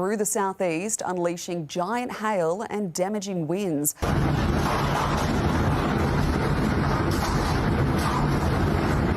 through the southeast, unleashing giant hail and damaging winds.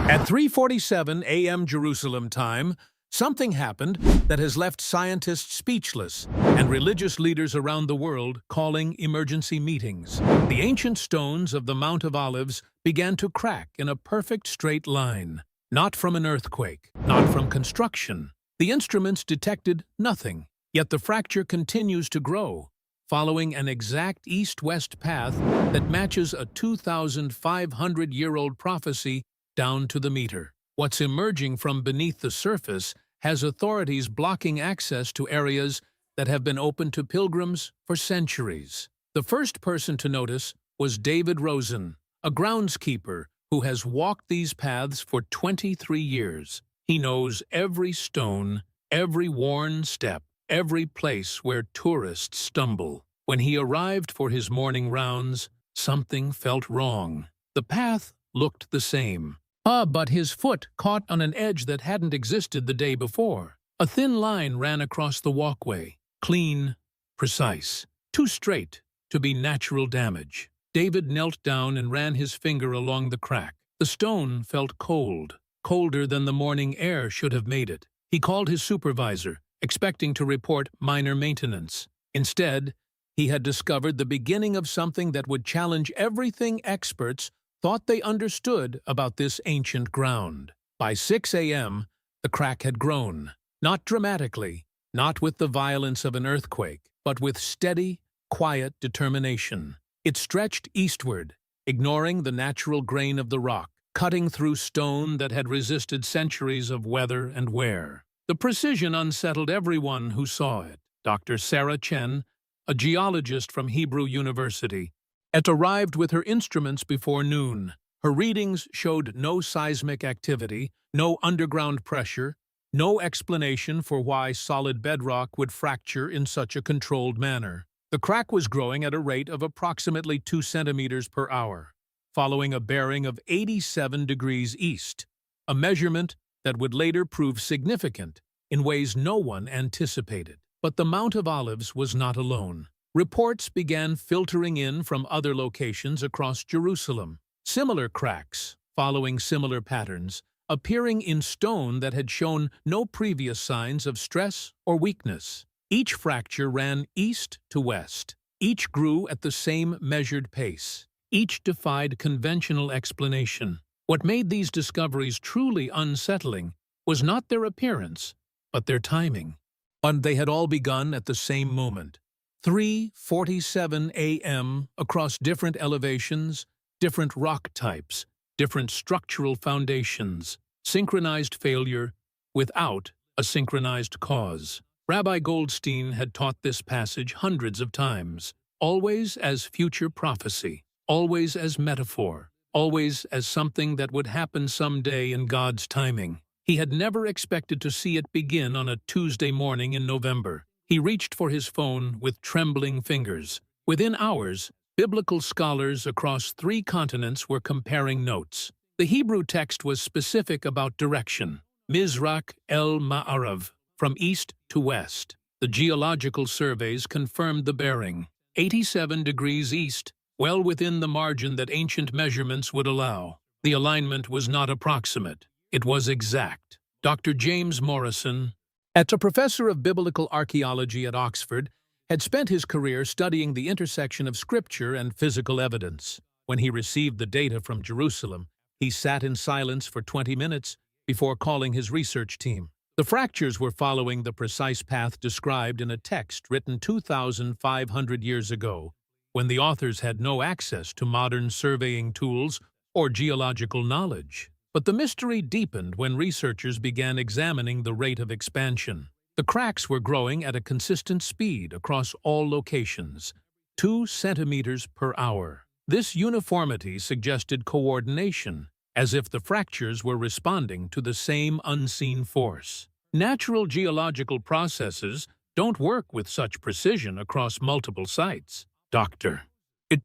At 3:47 a.m. Jerusalem time, something happened that has left scientists speechless and religious leaders around the world calling emergency meetings. The ancient stones of the Mount of Olives began to crack in a perfect straight line. Not from an earthquake, not from construction. The instruments detected nothing, yet the fracture continues to grow, following an exact east-west path that matches a 2,500-year-old prophecy down to the meter. What's emerging from beneath the surface has authorities blocking access to areas that have been open to pilgrims for centuries. The first person to notice was David Rosen, a groundskeeper who has walked these paths for 23 years. He knows every stone, every worn step, every place where tourists stumble. When he arrived for his morning rounds, something felt wrong. The path looked the same. But his foot caught on an edge that hadn't existed the day before. A thin line ran across the walkway, clean, precise, too straight to be natural damage. David knelt down and ran his finger along the crack. The stone felt cold, colder than the morning air should have made it. He called his supervisor, expecting to report minor maintenance. Instead, he had discovered the beginning of something that would challenge everything experts thought they understood about this ancient ground. By 6 a.m., the crack had grown, not dramatically, not with the violence of an earthquake, but with steady, quiet determination. It stretched eastward, ignoring the natural grain of the rock, cutting through stone that had resisted centuries of weather and wear. The precision unsettled everyone who saw it. Dr. Sarah Chen, a geologist from Hebrew University, had arrived with her instruments before noon. Her readings showed no seismic activity, no underground pressure, no explanation for why solid bedrock would fracture in such a controlled manner. The crack was growing at a rate of approximately 2 centimeters per hour, following a bearing of 87 degrees east, a measurement that would later prove significant in ways no one anticipated. But the Mount of Olives was not alone. Reports began filtering in from other locations across Jerusalem. Similar cracks, following similar patterns, appearing in stone that had shown no previous signs of stress or weakness. Each fracture ran east to west. Each grew at the same measured pace. Each defied conventional explanation. What made these discoveries truly unsettling was not their appearance, but their timing. And they had all begun at the same moment. 3:47 a.m. across different elevations, different rock types, different structural foundations, synchronized failure without a synchronized cause. Rabbi Goldstein had taught this passage hundreds of times, always as future prophecy, always as metaphor, always as something that would happen someday in God's timing. He had never expected to see it begin on a Tuesday morning in November. He reached for his phone with trembling fingers. Within hours, biblical scholars across 3 continents were comparing notes. The Hebrew text was specific about direction, Mizrach el Ma'arav, from east to west. The geological surveys confirmed the bearing, 87 degrees east, well within the margin that ancient measurements would allow. The alignment was not approximate, it was exact. Dr. James Morrison, a professor of biblical archaeology at Oxford, had spent his career studying the intersection of scripture and physical evidence. When he received the data from Jerusalem, he sat in silence for 20 minutes before calling his research team. The fractures were following the precise path described in a text written 2,500 years ago, when the authors had no access to modern surveying tools or geological knowledge. But the mystery deepened when researchers began examining the rate of expansion. The cracks were growing at a consistent speed across all locations, 2 centimeters per hour. This uniformity suggested coordination, as if the fractures were responding to the same unseen force. Natural geological processes don't work with such precision across multiple sites. Dr.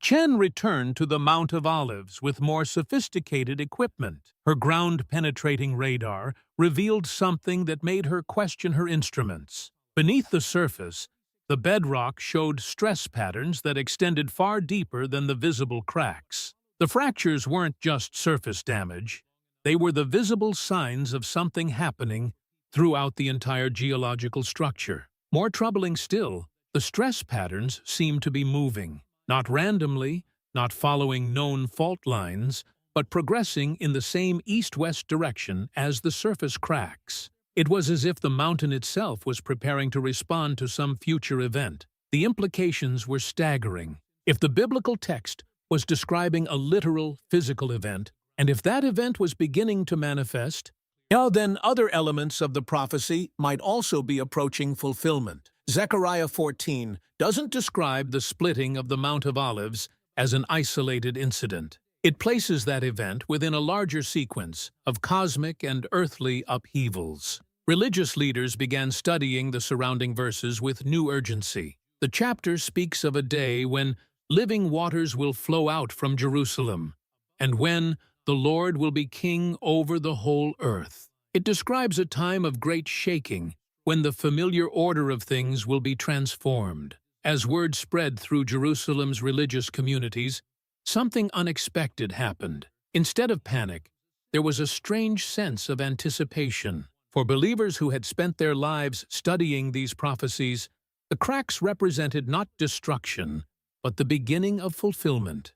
Chen returned to the Mount of Olives with more sophisticated equipment. Her ground-penetrating radar revealed something that made her question her instruments. Beneath the surface, the bedrock showed stress patterns that extended far deeper than the visible cracks. The fractures weren't just surface damage. They were the visible signs of something happening throughout the entire geological structure. More troubling still, the stress patterns seemed to be moving, not randomly, not following known fault lines, but progressing in the same east-west direction as the surface cracks. It was as if the mountain itself was preparing to respond to some future event. The implications were staggering. If the biblical text was describing a literal physical event, and if that event was beginning to manifest, then other elements of the prophecy might also be approaching fulfillment. Zechariah 14 doesn't describe the splitting of the Mount of Olives as an isolated incident. It places that event within a larger sequence of cosmic and earthly upheavals. Religious leaders began studying the surrounding verses with new urgency. The chapter speaks of a day when living waters will flow out from Jerusalem, and when the Lord will be king over the whole earth. It describes a time of great shaking, when the familiar order of things will be transformed. As word spread through Jerusalem's religious communities, something unexpected happened. Instead of panic, there was a strange sense of anticipation. For believers who had spent their lives studying these prophecies, the cracks represented not destruction, but the beginning of fulfillment.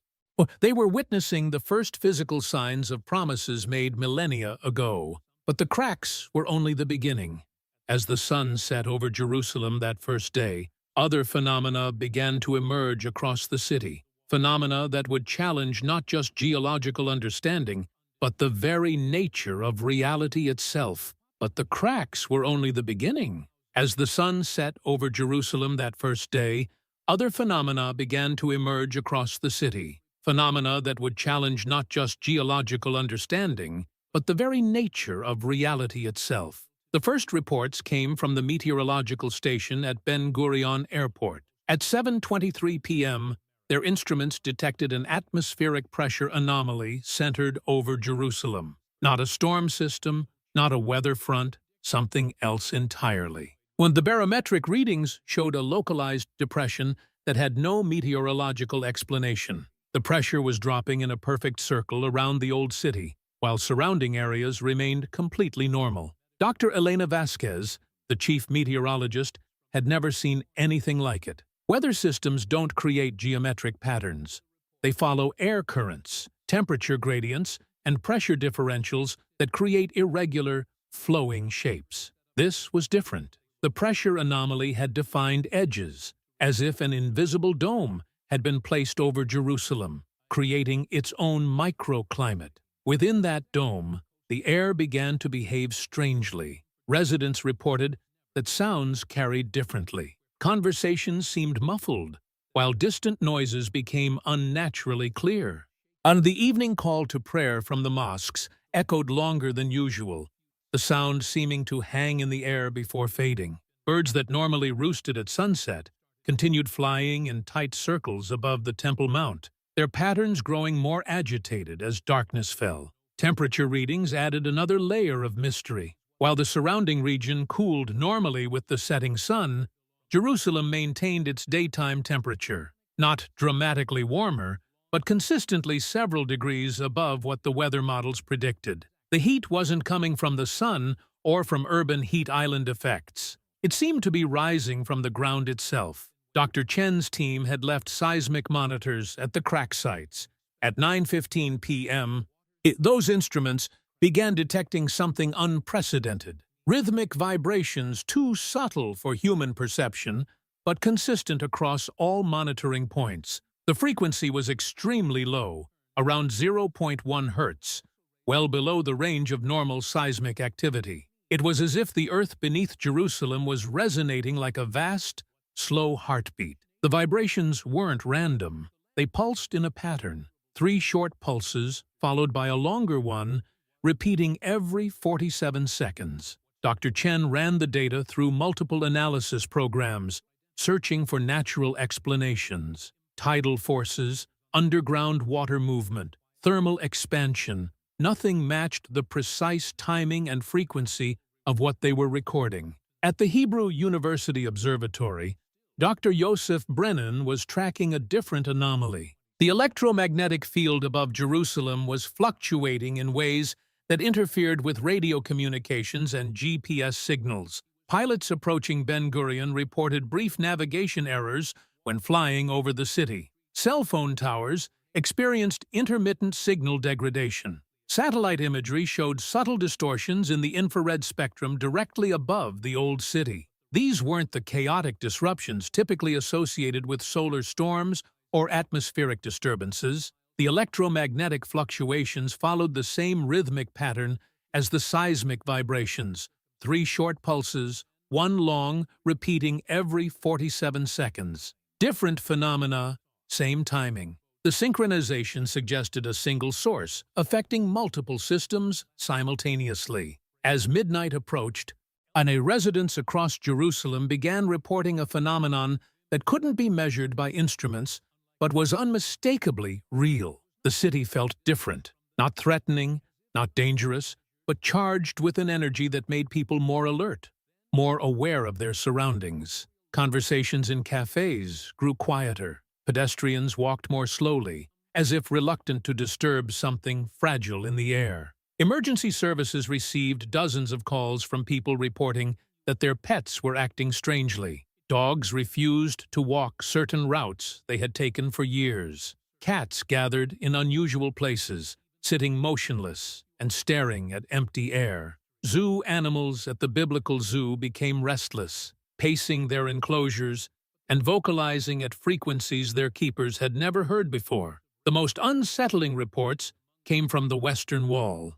They were witnessing the first physical signs of promises made millennia ago, but the cracks were only the beginning. As the sun set over Jerusalem that first day, other phenomena began to emerge across the city, phenomena that would challenge not just geological understanding, but the very nature of reality itself. But the cracks were only the beginning. As the sun set over Jerusalem that first day, other phenomena began to emerge across the city, phenomena that would challenge not just geological understanding, but the very nature of reality itself. The first reports came from the meteorological station at Ben Gurion Airport. At 7:23 p.m., their instruments detected an atmospheric pressure anomaly centered over Jerusalem. Not a storm system, not a weather front, something else entirely. When the barometric readings showed a localized depression that had no meteorological explanation. The pressure was dropping in a perfect circle around the old city, while surrounding areas remained completely normal. Dr. Elena Vasquez, the chief meteorologist, had never seen anything like it. Weather systems don't create geometric patterns. They follow air currents, temperature gradients, and pressure differentials that create irregular, flowing shapes. This was different. The pressure anomaly had defined edges, as if an invisible dome had been placed over Jerusalem, creating its own microclimate. Within that dome, the air began to behave strangely. Residents reported that sounds carried differently. Conversations seemed muffled, while distant noises became unnaturally clear. And the evening call to prayer from the mosques echoed longer than usual, the sound seeming to hang in the air before fading. Birds that normally roosted at sunset continued flying in tight circles above the Temple Mount, their patterns growing more agitated as darkness fell. Temperature readings added another layer of mystery. While the surrounding region cooled normally with the setting sun, Jerusalem maintained its daytime temperature, not dramatically warmer, but consistently several degrees above what the weather models predicted. The heat wasn't coming from the sun or from urban heat island effects. It seemed to be rising from the ground itself. Dr. Chen's team had left seismic monitors at the crack sites. At 9:15 p.m., those instruments began detecting something unprecedented. Rhythmic vibrations too subtle for human perception, but consistent across all monitoring points. The frequency was extremely low, around 0.1 hertz, well below the range of normal seismic activity. It was as if the earth beneath Jerusalem was resonating like a vast, slow heartbeat. The vibrations weren't random. They pulsed in a pattern, 3 short pulses followed by a longer one, repeating every 47 seconds. Dr. Chen ran the data through multiple analysis programs, searching for natural explanations. Tidal forces, underground water movement, thermal expansion, nothing matched the precise timing and frequency of what they were recording. At the Hebrew University Observatory, Dr. Yosef Brennan was tracking a different anomaly. The electromagnetic field above Jerusalem was fluctuating in ways that interfered with radio communications and GPS signals. Pilots approaching Ben Gurion reported brief navigation errors when flying over the city. Cell phone towers experienced intermittent signal degradation. Satellite imagery showed subtle distortions in the infrared spectrum directly above the old city. These weren't the chaotic disruptions typically associated with solar storms or atmospheric disturbances. The electromagnetic fluctuations followed the same rhythmic pattern as the seismic vibrations, 3 short pulses, 1 long, repeating every 47 seconds. Different phenomena, same timing. The synchronization suggested a single source, affecting multiple systems simultaneously. As midnight approached, residents across Jerusalem began reporting a phenomenon that couldn't be measured by instruments, but was unmistakably real. The city felt different, not threatening, not dangerous, but charged with an energy that made people more alert, more aware of their surroundings. Conversations in cafes grew quieter. Pedestrians walked more slowly, as if reluctant to disturb something fragile in the air. Emergency services received dozens of calls from people reporting that their pets were acting strangely. Dogs refused to walk certain routes they had taken for years. Cats gathered in unusual places, sitting motionless and staring at empty air. Zoo animals at the biblical zoo became restless, pacing their enclosures and vocalizing at frequencies their keepers had never heard before. The most unsettling reports came from the Western Wall.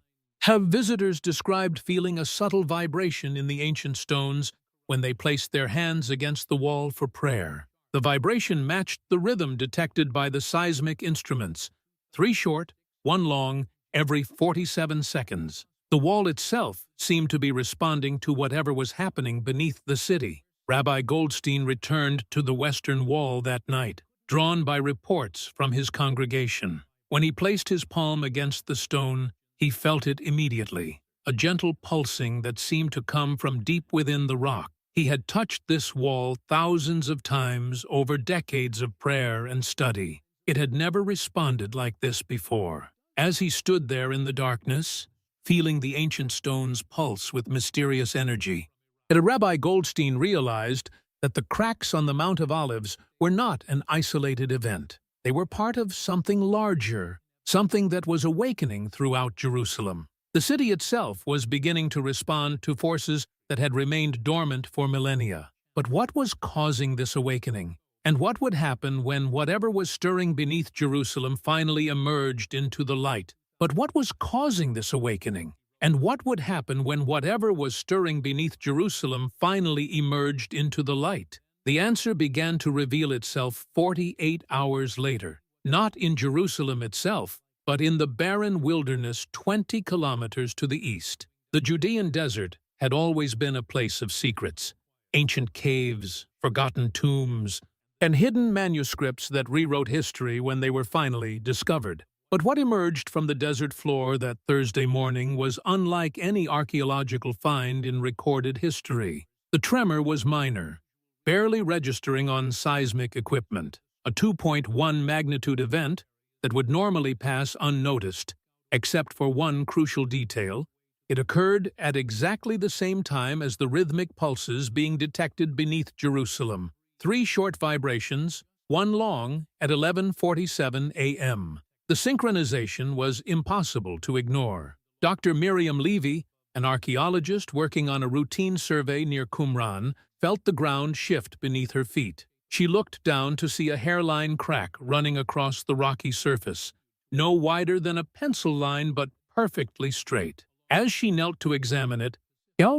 Visitors described feeling a subtle vibration in the ancient stones when they placed their hands against the wall for prayer. The vibration matched the rhythm detected by the seismic instruments, 3 short, 1 long, every 47 seconds. The wall itself seemed to be responding to whatever was happening beneath the city. Rabbi Goldstein returned to the Western Wall that night, drawn by reports from his congregation. When he placed his palm against the stone, he felt it immediately, a gentle pulsing that seemed to come from deep within the rock. He had touched this wall thousands of times over decades of prayer and study. It had never responded like this before. As he stood there in the darkness, feeling the ancient stones pulse with mysterious energy, Rabbi Goldstein realized that the cracks on the Mount of Olives were not an isolated event. They were part of something larger, something that was awakening throughout Jerusalem. The city itself was beginning to respond to forces that had remained dormant for millennia. But what was causing this awakening? And what would happen when whatever was stirring beneath Jerusalem finally emerged into the light? But what was causing this awakening? And what would happen when whatever was stirring beneath Jerusalem finally emerged into the light? The answer began to reveal itself 48 hours later, not in Jerusalem itself, but in the barren wilderness 20 kilometers to the east. The Judean desert had always been a place of secrets, ancient caves, forgotten tombs, and hidden manuscripts that rewrote history when they were finally discovered. But what emerged from the desert floor that Thursday morning was unlike any archaeological find in recorded history. The tremor was minor, barely registering on seismic equipment, a 2.1 magnitude event that would normally pass unnoticed, except for one crucial detail. It occurred at exactly the same time as the rhythmic pulses being detected beneath Jerusalem. 3 short vibrations, 1 long, at 11:47 a.m. The synchronization was impossible to ignore. Dr. Miriam Levy, an archaeologist working on a routine survey near Qumran, felt the ground shift beneath her feet. She looked down to see a hairline crack running across the rocky surface, no wider than a pencil line but perfectly straight. As she knelt to examine it,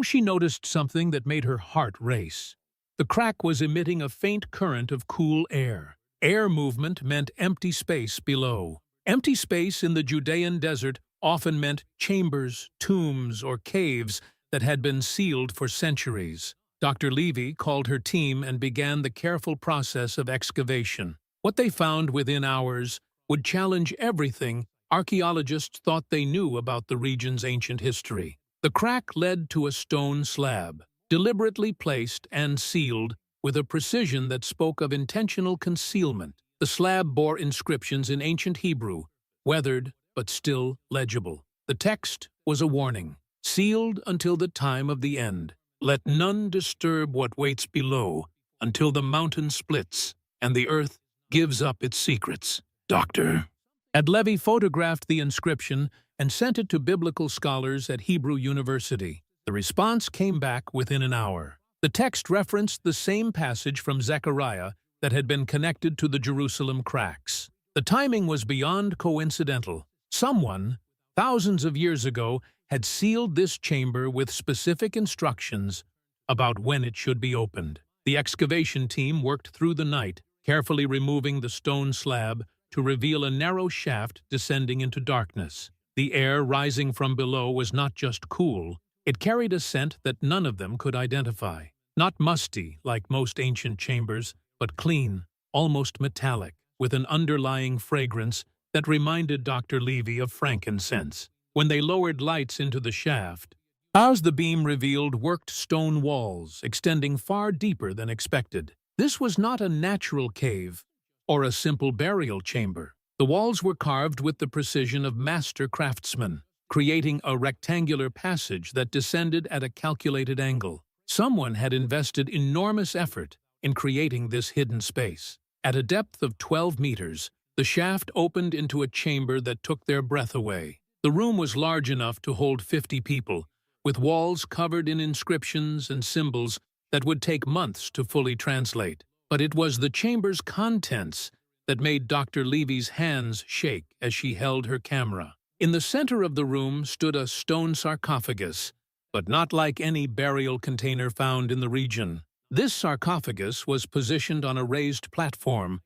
she noticed something that made her heart race. The crack was emitting a faint current of cool air. Air movement meant empty space below. Empty space in the Judean desert often meant chambers, tombs, or caves that had been sealed for centuries. Dr. Levy called her team and began the careful process of excavation. What they found within hours would challenge everything archaeologists thought they knew about the region's ancient history. The crack led to a stone slab, deliberately placed and sealed with a precision that spoke of intentional concealment. The slab bore inscriptions in ancient Hebrew, weathered but still legible. The text was a warning, sealed until the time of the end. Let none disturb what waits below until the mountain splits and the earth gives up its secrets. Dr. Adlevi photographed the inscription and sent it to biblical scholars at Hebrew University. The response came back within an hour. The text referenced the same passage from Zechariah that had been connected to the Jerusalem cracks. The timing was beyond coincidental. Someone, thousands of years ago, had sealed this chamber with specific instructions about when it should be opened. The excavation team worked through the night, carefully removing the stone slab to reveal a narrow shaft descending into darkness. The air rising from below was not just cool, it carried a scent that none of them could identify. Not musty, like most ancient chambers, but clean, almost metallic, with an underlying fragrance that reminded Dr. Levy of frankincense. When they lowered lights into the shaft, as the beam revealed worked stone walls extending far deeper than expected. This was not a natural cave or a simple burial chamber. The walls were carved with the precision of master craftsmen, creating a rectangular passage that descended at a calculated angle. Someone had invested enormous effort in creating this hidden space. At a depth of 12 meters, the shaft opened into a chamber that took their breath away. The room was large enough to hold 50 people, with walls covered in inscriptions and symbols that would take months to fully translate. But it was the chamber's contents that made Dr. Levy's hands shake as she held her camera. In the center of the room stood a stone sarcophagus, but not like any burial container found in the region. This sarcophagus was positioned on a raised platform,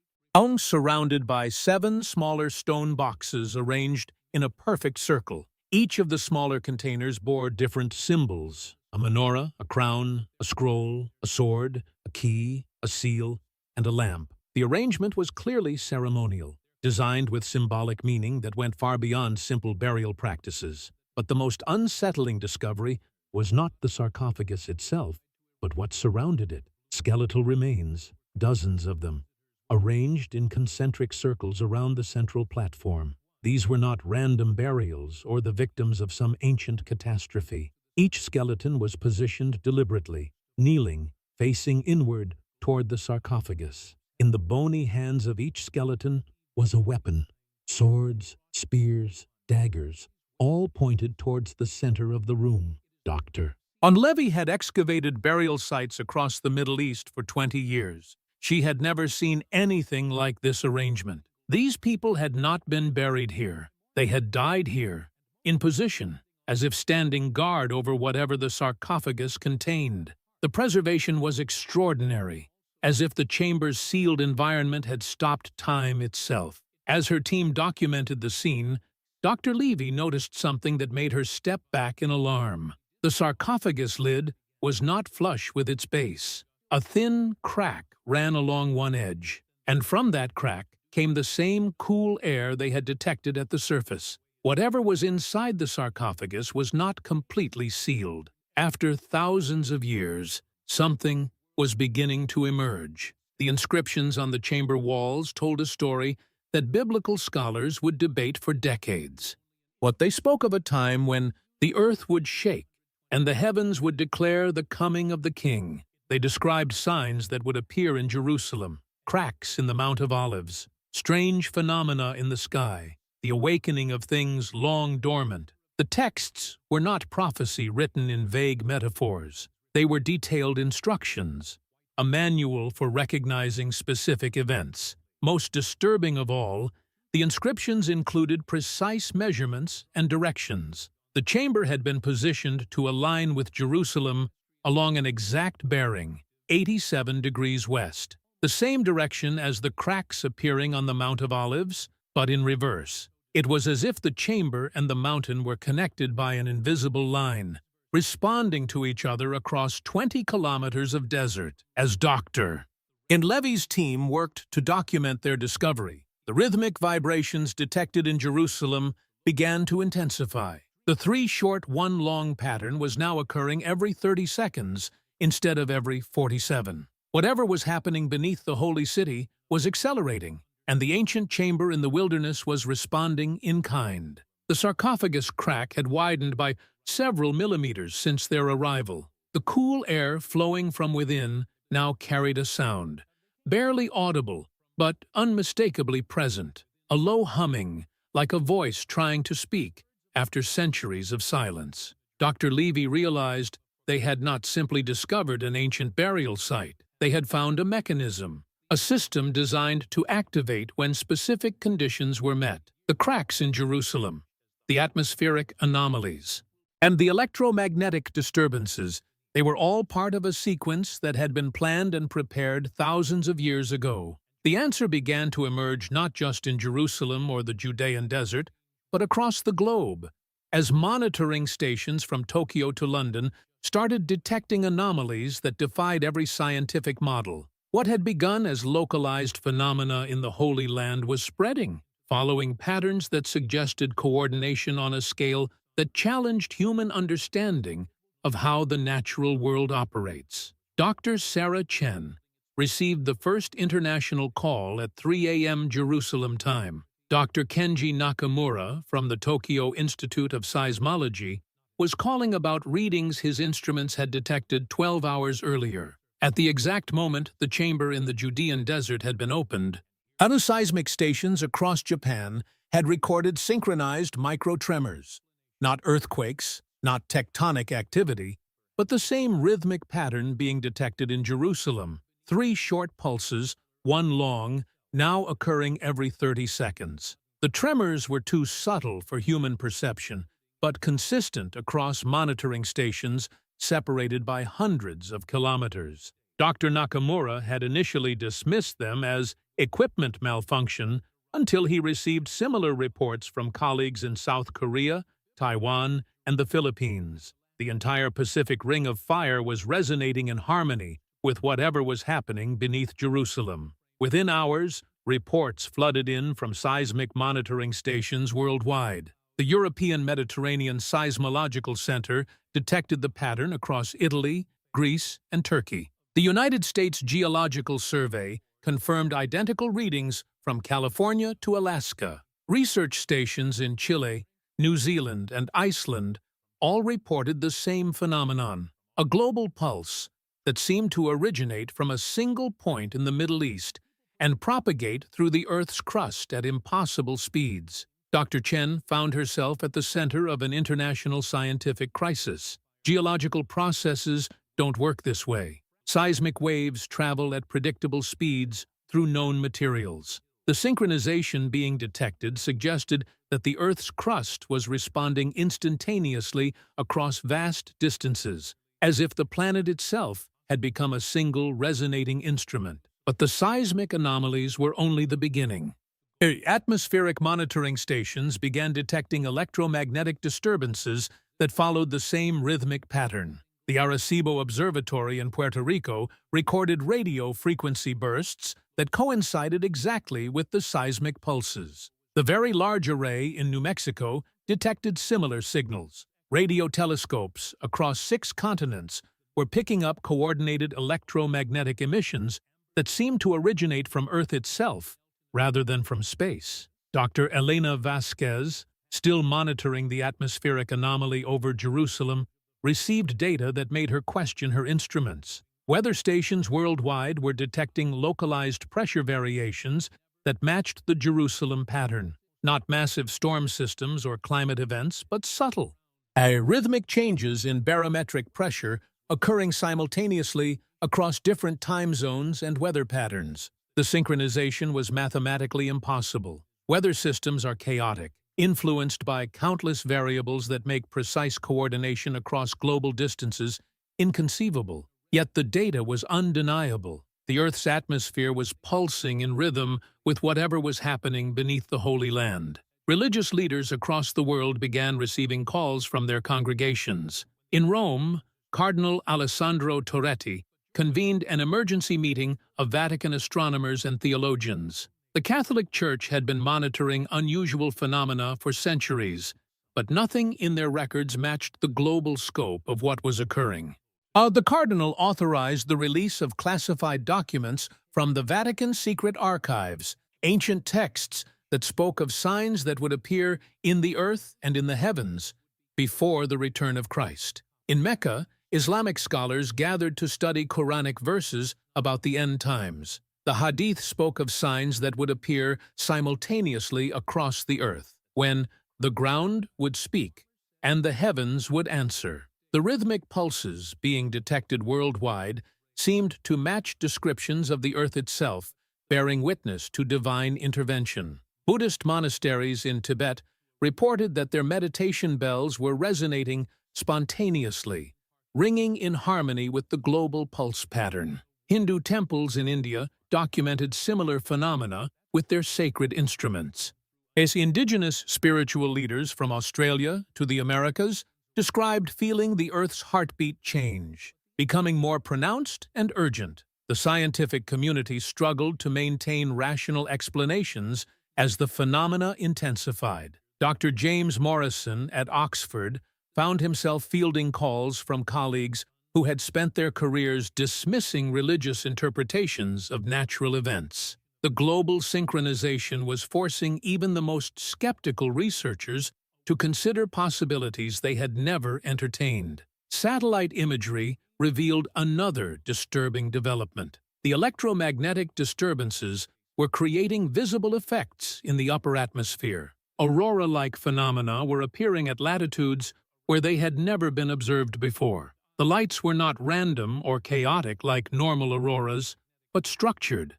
surrounded by 7 smaller stone boxes arranged in a perfect circle. Each of the smaller containers bore different symbols: a menorah, a crown, a scroll, a sword, a key, a seal, and a lamp. The arrangement was clearly ceremonial, designed with symbolic meaning that went far beyond simple burial practices. But the most unsettling discovery was not the sarcophagus itself, but what surrounded it. Skeletal remains, dozens of them, arranged in concentric circles around the central platform. These were not random burials or the victims of some ancient catastrophe. Each skeleton was positioned deliberately, kneeling, facing inward toward the sarcophagus. In the bony hands of each skeleton was a weapon. Swords, spears, daggers, all pointed towards the center of the room. Dr. Levy had excavated burial sites across the Middle East for 20 years. She had never seen anything like this arrangement. These people had not been buried here. They had died here, in position, as if standing guard over whatever the sarcophagus contained. The preservation was extraordinary, as if the chamber's sealed environment had stopped time itself. As her team documented the scene, Dr. Levy noticed something that made her step back in alarm. The sarcophagus lid was not flush with its base. A thin crack ran along one edge, and from that crack came the same cool air they had detected at the surface. Whatever was inside the sarcophagus was not completely sealed. After thousands of years, something was beginning to emerge. The inscriptions on the chamber walls told a story that biblical scholars would debate for decades. What they spoke of a time when the earth would shake and the heavens would declare the coming of the King. They described signs that would appear in Jerusalem, cracks in the Mount of Olives, strange phenomena in the sky, the awakening of things long dormant. The texts were not prophecy written in vague metaphors. They were detailed instructions, a manual for recognizing specific events. Most disturbing of all, the inscriptions included precise measurements and directions. The chamber had been positioned to align with Jerusalem along an exact bearing, 87 degrees west, the same direction as the cracks appearing on the Mount of Olives, but in reverse. It was as if the chamber and the mountain were connected by an invisible line, responding to each other across 20 kilometers of desert. As Dr. Levy's team worked to document their discovery, the rhythmic vibrations detected in Jerusalem began to intensify. The 3 short, 1 long pattern was now occurring every 30 seconds, instead of every 47. Whatever was happening beneath the holy city was accelerating, and the ancient chamber in the wilderness was responding in kind. The sarcophagus crack had widened by several millimeters since their arrival. The cool air flowing from within now carried a sound, barely audible, but unmistakably present. A low humming, like a voice trying to speak after centuries of silence. Dr. Levy realized they had not simply discovered an ancient burial site. They had found a mechanism, a system designed to activate when specific conditions were met. The cracks in Jerusalem, the atmospheric anomalies, and the electromagnetic disturbances, they were all part of a sequence that had been planned and prepared thousands of years ago. The answer began to emerge not just in Jerusalem or the Judean desert, but across the globe, as monitoring stations from Tokyo to London started detecting anomalies that defied every scientific model. What had begun as localized phenomena in the Holy Land was spreading, following patterns that suggested coordination on a scale that challenged human understanding of how the natural world operates. Dr. Sarah Chen received the first international call at 3 a.m. Jerusalem time. Dr. Kenji Nakamura from the Tokyo Institute of Seismology was calling about readings his instruments had detected 12 hours earlier. At the exact moment the chamber in the Judean desert had been opened, other seismic stations across Japan had recorded synchronized microtremors. Not earthquakes, not tectonic activity, but the same rhythmic pattern being detected in Jerusalem. 3 short pulses, 1 long, now occurring every 30 seconds. The tremors were too subtle for human perception, but consistent across monitoring stations separated by hundreds of kilometers. Dr. Nakamura had initially dismissed them as equipment malfunction until he received similar reports from colleagues in South Korea, Taiwan, and the Philippines. The entire Pacific Ring of Fire was resonating in harmony with whatever was happening beneath Jerusalem. Within hours, reports flooded in from seismic monitoring stations worldwide. The European Mediterranean Seismological Center detected the pattern across Italy, Greece, and Turkey. The United States Geological Survey confirmed identical readings from California to Alaska. Research stations in Chile, New Zealand, and Iceland all reported the same phenomenon, a global pulse that seemed to originate from a single point in the Middle East and propagate through the Earth's crust at impossible speeds. Dr. Chen found herself at the center of an international scientific crisis. Geological processes don't work this way. Seismic waves travel at predictable speeds through known materials. The synchronization being detected suggested that the Earth's crust was responding instantaneously across vast distances, as if the planet itself had become a single resonating instrument. But the seismic anomalies were only the beginning. Atmospheric monitoring stations began detecting electromagnetic disturbances that followed the same rhythmic pattern. The Arecibo Observatory in Puerto Rico recorded radio frequency bursts that coincided exactly with the seismic pulses. The Very Large Array in New Mexico detected similar signals. Radio telescopes across 6 continents were picking up coordinated electromagnetic emissions that seemed to originate from Earth itself rather than from space. Dr. Elena Vasquez, still monitoring the atmospheric anomaly over Jerusalem, received data that made her question her instruments. Weather stations worldwide were detecting localized pressure variations that matched the Jerusalem pattern. Not massive storm systems or climate events, but subtle, rhythmic changes in barometric pressure occurring simultaneously across different time zones and weather patterns. The synchronization was mathematically impossible. Weather systems are chaotic, influenced by countless variables that make precise coordination across global distances inconceivable. Yet the data was undeniable. The Earth's atmosphere was pulsing in rhythm with whatever was happening beneath the Holy Land. Religious leaders across the world began receiving calls from their congregations. In Rome, Cardinal Alessandro Toretti convened an emergency meeting of Vatican astronomers and theologians. The Catholic Church had been monitoring unusual phenomena for centuries, but nothing in their records matched the global scope of what was occurring. The Cardinal authorized the release of classified documents from the Vatican secret archives, ancient texts that spoke of signs that would appear in the earth and in the heavens before the return of Christ. In Mecca, Islamic scholars gathered to study Quranic verses about the end times. The Hadith spoke of signs that would appear simultaneously across the earth, when the ground would speak and the heavens would answer. The rhythmic pulses being detected worldwide seemed to match descriptions of the earth itself, bearing witness to divine intervention. Buddhist monasteries in Tibet reported that their meditation bells were resonating spontaneously, ringing in harmony with the global pulse pattern. Hindu temples in India documented similar phenomena with their sacred instruments. As indigenous spiritual leaders from Australia to the Americas described feeling the Earth's heartbeat change, becoming more pronounced and urgent. The scientific community struggled to maintain rational explanations as the phenomena intensified. Dr. James Morrison at Oxford found himself fielding calls from colleagues who had spent their careers dismissing religious interpretations of natural events. The global synchronization was forcing even the most skeptical researchers to consider possibilities they had never entertained. Satellite imagery revealed another disturbing development. The electromagnetic disturbances were creating visible effects in the upper atmosphere. Aurora-like phenomena were appearing at latitudes where they had never been observed before. The lights were not random or chaotic like normal auroras, but structured,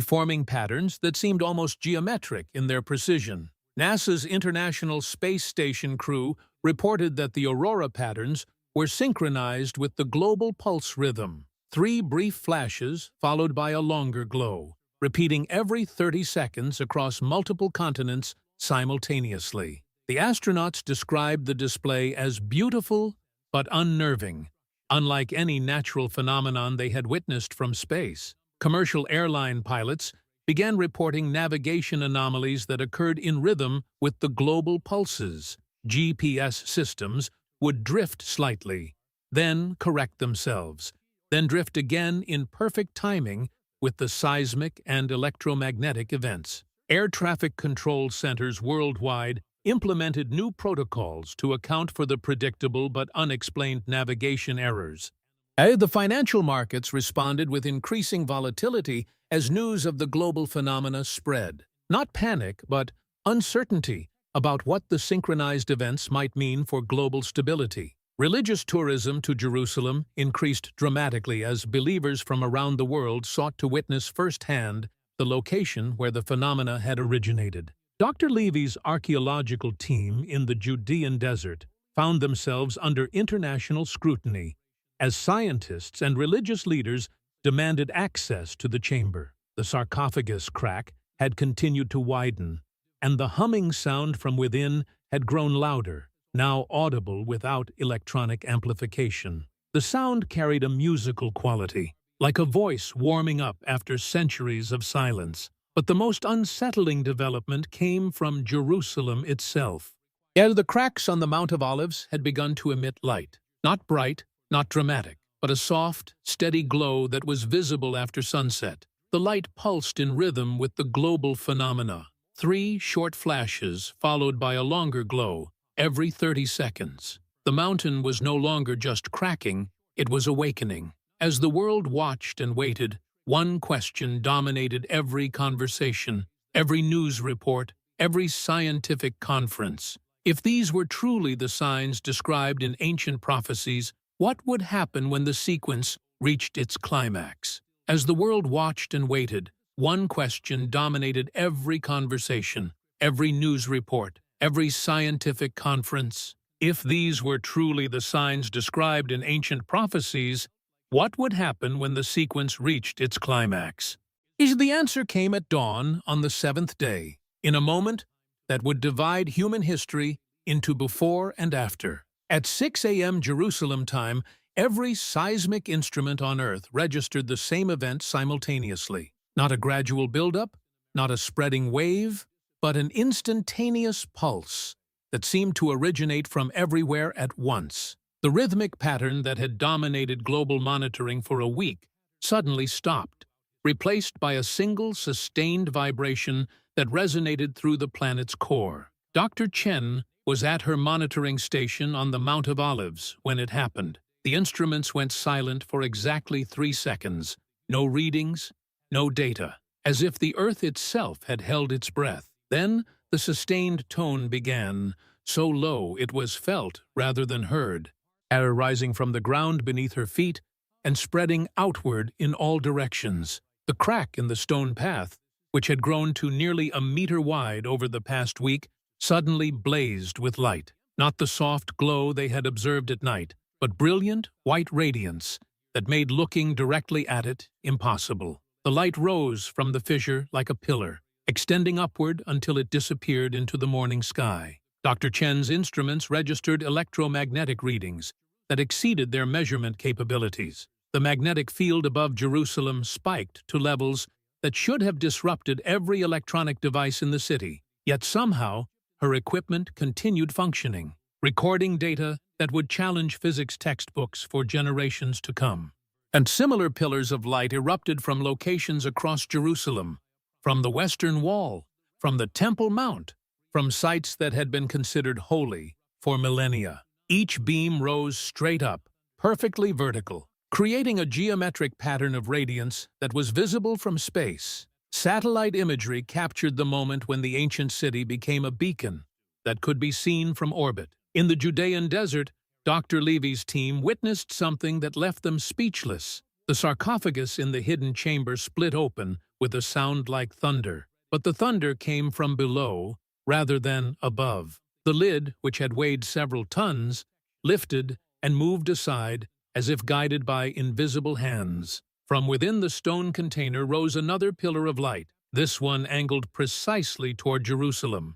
forming patterns that seemed almost geometric in their precision. NASA's International Space Station crew reported that the aurora patterns were synchronized with the global pulse rhythm. 3 brief flashes followed by a longer glow, repeating every 30 seconds across multiple continents simultaneously. The astronauts described the display as beautiful but unnerving, unlike any natural phenomenon they had witnessed from space. Commercial airline pilots began reporting navigation anomalies that occurred in rhythm with the global pulses. GPS systems would drift slightly, then correct themselves, then drift again in perfect timing with the seismic and electromagnetic events. Air traffic control centers worldwide implemented new protocols to account for the predictable but unexplained navigation errors. The financial markets responded with increasing volatility as news of the global phenomena spread. Not panic, but uncertainty about what the synchronized events might mean for global stability. Religious tourism to Jerusalem increased dramatically as believers from around the world sought to witness firsthand the location where the phenomena had originated. Dr. Levy's archaeological team in the Judean desert found themselves under international scrutiny as scientists and religious leaders demanded access to the chamber. The sarcophagus crack had continued to widen, and the humming sound from within had grown louder, now audible without electronic amplification. The sound carried a musical quality, like a voice warming up after centuries of silence. But the most unsettling development came from Jerusalem itself. The cracks on the Mount of Olives had begun to emit light, not bright, not dramatic, but a soft, steady glow that was visible after sunset. The light pulsed in rhythm with the global phenomena. 3 short flashes followed by a longer glow every 30 seconds. The mountain was no longer just cracking, it was awakening. As the world watched and waited, one question dominated every conversation, every news report, every scientific conference. If these were truly the signs described in ancient prophecies, what would happen when the sequence reached its climax? As the world watched and waited, one question dominated every conversation, every news report, every scientific conference. If these were truly the signs described in ancient prophecies, what would happen when the sequence reached its climax? The answer came at dawn on the 7th day, in a moment that would divide human history into before and after. At 6 a.m. Jerusalem time, every seismic instrument on Earth registered the same event simultaneously. Not a gradual buildup, not a spreading wave, but an instantaneous pulse that seemed to originate from everywhere at once. The rhythmic pattern that had dominated global monitoring for a week suddenly stopped, replaced by a single sustained vibration that resonated through the planet's core. Dr. Chen was at her monitoring station on the Mount of Olives when it happened. The instruments went silent for exactly 3 seconds. No readings, no data, as if the Earth itself had held its breath. Then the sustained tone began, so low it was felt rather than heard, air rising from the ground beneath her feet and spreading outward in all directions. The crack in the stone path, which had grown to nearly a meter wide over the past week, suddenly blazed with light. Not the soft glow they had observed at night, but brilliant white radiance that made looking directly at it impossible. The light rose from the fissure like a pillar, extending upward until it disappeared into the morning sky. Dr. Chen's instruments registered electromagnetic readings that exceeded their measurement capabilities. The magnetic field above Jerusalem spiked to levels that should have disrupted every electronic device in the city. Yet somehow, her equipment continued functioning, recording data that would challenge physics textbooks for generations to come. And similar pillars of light erupted from locations across Jerusalem, from the Western Wall, from the Temple Mount, from sites that had been considered holy for millennia. Each beam rose straight up, perfectly vertical, creating a geometric pattern of radiance that was visible from space. Satellite imagery captured the moment when the ancient city became a beacon that could be seen from orbit. In the Judean desert, Dr. Levy's team witnessed something that left them speechless. The sarcophagus in the hidden chamber split open with a sound like thunder, but the thunder came from below rather than above. The lid, which had weighed several tons, lifted and moved aside as if guided by invisible hands. From within the stone container rose another pillar of light, this one angled precisely toward Jerusalem,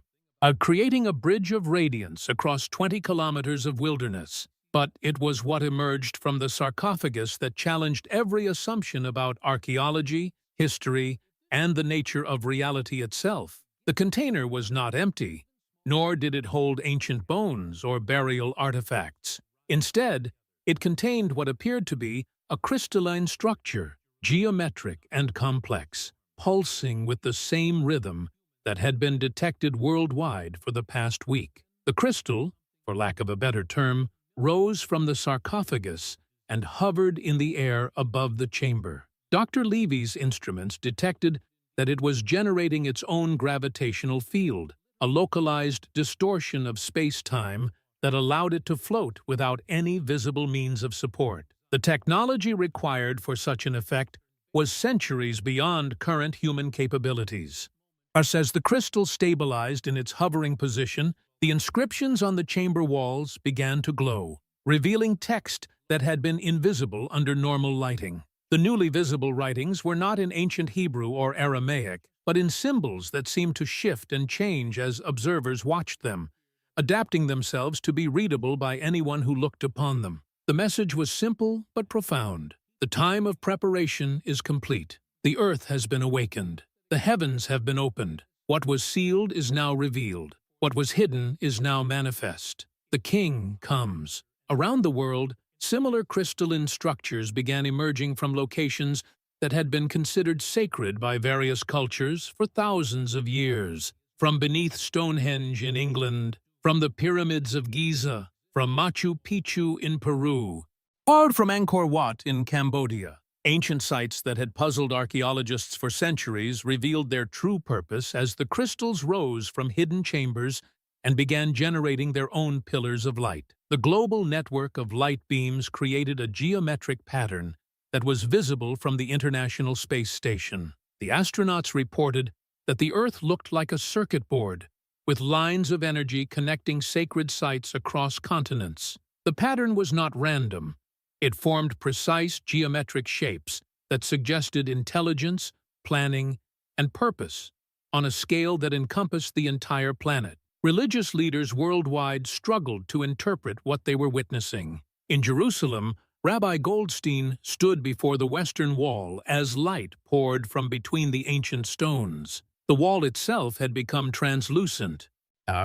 creating a bridge of radiance across 20 kilometers of wilderness. But it was what emerged from the sarcophagus that challenged every assumption about archaeology, history, and the nature of reality itself. The container was not empty, nor did it hold ancient bones or burial artifacts. Instead, it contained what appeared to be a crystalline structure, geometric and complex, pulsing with the same rhythm that had been detected worldwide for the past week. The crystal, for lack of a better term, rose from the sarcophagus and hovered in the air above the chamber. Dr. Levy's instruments detected that it was generating its own gravitational field, a localized distortion of space-time that allowed it to float without any visible means of support. The technology required for such an effect was centuries beyond current human capabilities. As the crystal stabilized in its hovering position, the inscriptions on the chamber walls began to glow, revealing text that had been invisible under normal lighting. The newly visible writings were not in ancient Hebrew or Aramaic, but in symbols that seemed to shift and change as observers watched them, adapting themselves to be readable by anyone who looked upon them. The message was simple but profound. The time of preparation is complete. The earth has been awakened. The heavens have been opened. What was sealed is now revealed. What was hidden is now manifest. The King comes. Around the world, similar crystalline structures began emerging from locations that had been considered sacred by various cultures for thousands of years. From beneath Stonehenge in England, from the pyramids of Giza, from Machu Picchu in Peru, or from Angkor Wat in Cambodia. Ancient sites that had puzzled archaeologists for centuries revealed their true purpose as the crystals rose from hidden chambers and began generating their own pillars of light. The global network of light beams created a geometric pattern that was visible from the International Space Station. The astronauts reported that the Earth looked like a circuit board, with lines of energy connecting sacred sites across continents. The pattern was not random. It formed precise geometric shapes that suggested intelligence, planning, and purpose on a scale that encompassed the entire planet. Religious leaders worldwide struggled to interpret what they were witnessing. In Jerusalem, Rabbi Goldstein stood before the Western Wall as light poured from between the ancient stones. The wall itself had become translucent,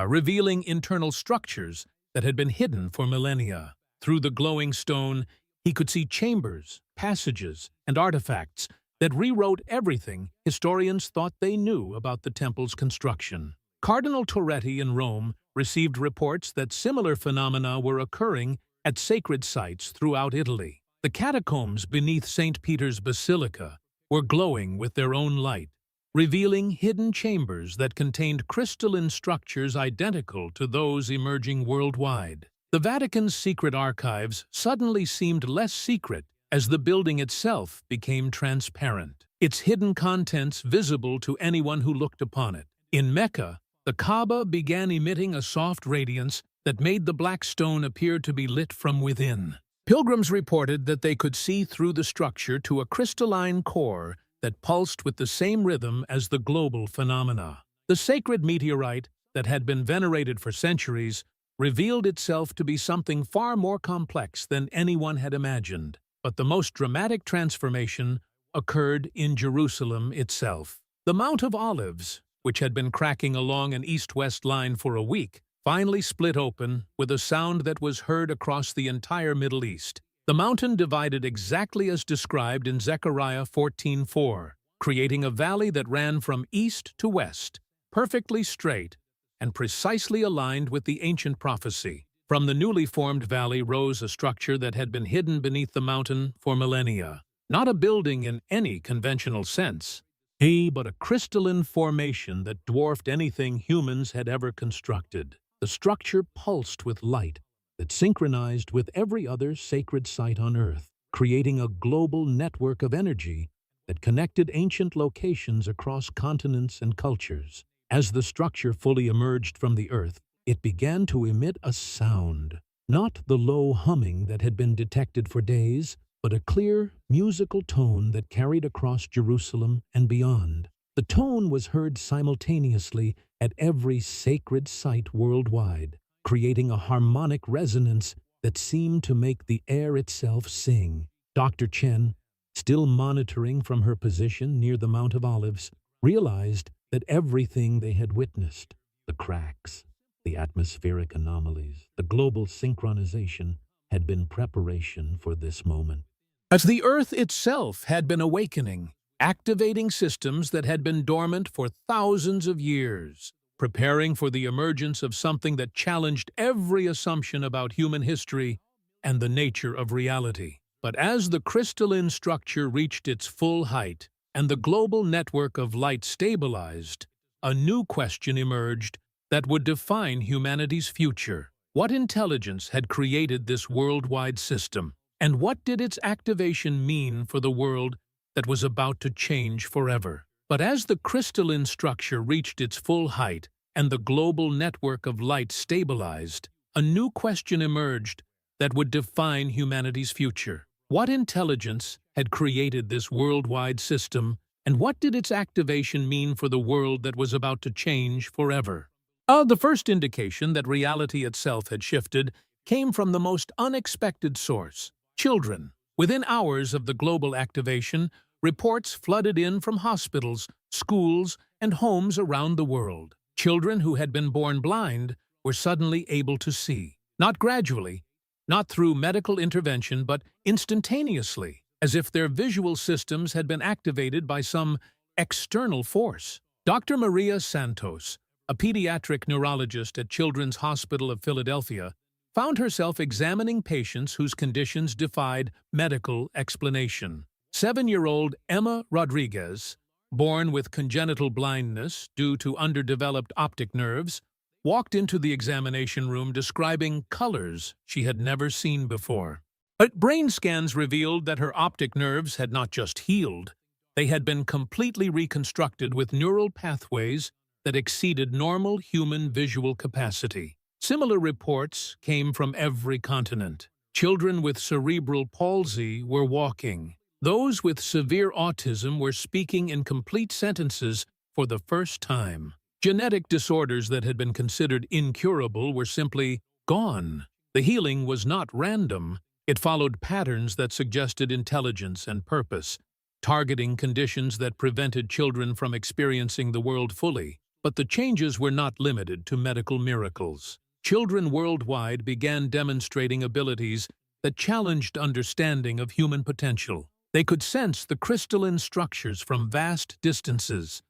revealing internal structures that had been hidden for millennia. Through the glowing stone, he could see chambers, passages, and artifacts that rewrote everything historians thought they knew about the temple's construction. Cardinal Torretti in Rome received reports that similar phenomena were occurring at sacred sites throughout Italy. The catacombs beneath St. Peter's Basilica were glowing with their own light, revealing hidden chambers that contained crystalline structures identical to those emerging worldwide. The Vatican's secret archives suddenly seemed less secret as the building itself became transparent, its hidden contents visible to anyone who looked upon it. In Mecca, the Kaaba began emitting a soft radiance that made the black stone appear to be lit from within. Pilgrims reported that they could see through the structure to a crystalline core that pulsed with the same rhythm as the global phenomena. The sacred meteorite that had been venerated for centuries revealed itself to be something far more complex than anyone had imagined. But the most dramatic transformation occurred in Jerusalem itself. The Mount of Olives, which had been cracking along an east-west line for a week, finally split open with a sound that was heard across the entire Middle East. The mountain divided exactly as described in Zechariah 14:4, creating a valley that ran from east to west, perfectly straight and precisely aligned with the ancient prophecy. From the newly formed valley rose a structure that had been hidden beneath the mountain for millennia. Not a building in any conventional sense, but a crystalline formation that dwarfed anything humans had ever constructed. The structure pulsed with light that synchronized with every other sacred site on Earth, creating a global network of energy that connected ancient locations across continents and cultures. As the structure fully emerged from the Earth, it began to emit a sound, not the low humming that had been detected for days, but a clear, musical tone that carried across Jerusalem and beyond. The tone was heard simultaneously at every sacred site worldwide, creating a harmonic resonance that seemed to make the air itself sing. Dr. Chen, still monitoring from her position near the Mount of Olives, realized that everything they had witnessed, the cracks, the atmospheric anomalies, the global synchronization, had been preparation for this moment. As the Earth itself had been awakening, activating systems that had been dormant for thousands of years, preparing for the emergence of something that challenged every assumption about human history and the nature of reality. But as the crystalline structure reached its full height and the global network of light stabilized, a new question emerged that would define humanity's future. What intelligence had created this worldwide system? And what did its activation mean for the world that was about to change forever? But as the crystalline structure reached its full height and the global network of light stabilized, a new question emerged that would define humanity's future. What intelligence had created this worldwide system, and what did its activation mean for the world that was about to change forever? The first indication that reality itself had shifted came from the most unexpected source: children. Within hours of the global activation, reports flooded in from hospitals, schools, and homes around the world. Children who had been born blind were suddenly able to see. Not gradually, not through medical intervention, but instantaneously, as if their visual systems had been activated by some external force. Dr. Maria Santos, a pediatric neurologist at Children's Hospital of Philadelphia, found herself examining patients whose conditions defied medical explanation. 7-year-old Emma Rodriguez, born with congenital blindness due to underdeveloped optic nerves, walked into the examination room describing colors she had never seen before. But brain scans revealed that her optic nerves had not just healed, they had been completely reconstructed with neural pathways that exceeded normal human visual capacity. Similar reports came from every continent. Children with cerebral palsy were walking. Those with severe autism were speaking in complete sentences for the first time. Genetic disorders that had been considered incurable were simply gone. The healing was not random. It followed patterns that suggested intelligence and purpose, targeting conditions that prevented children from experiencing the world fully. But the changes were not limited to medical miracles. children worldwide began demonstrating abilities that challenged understanding of human potential. They could sense the crystalline structures from vast distances,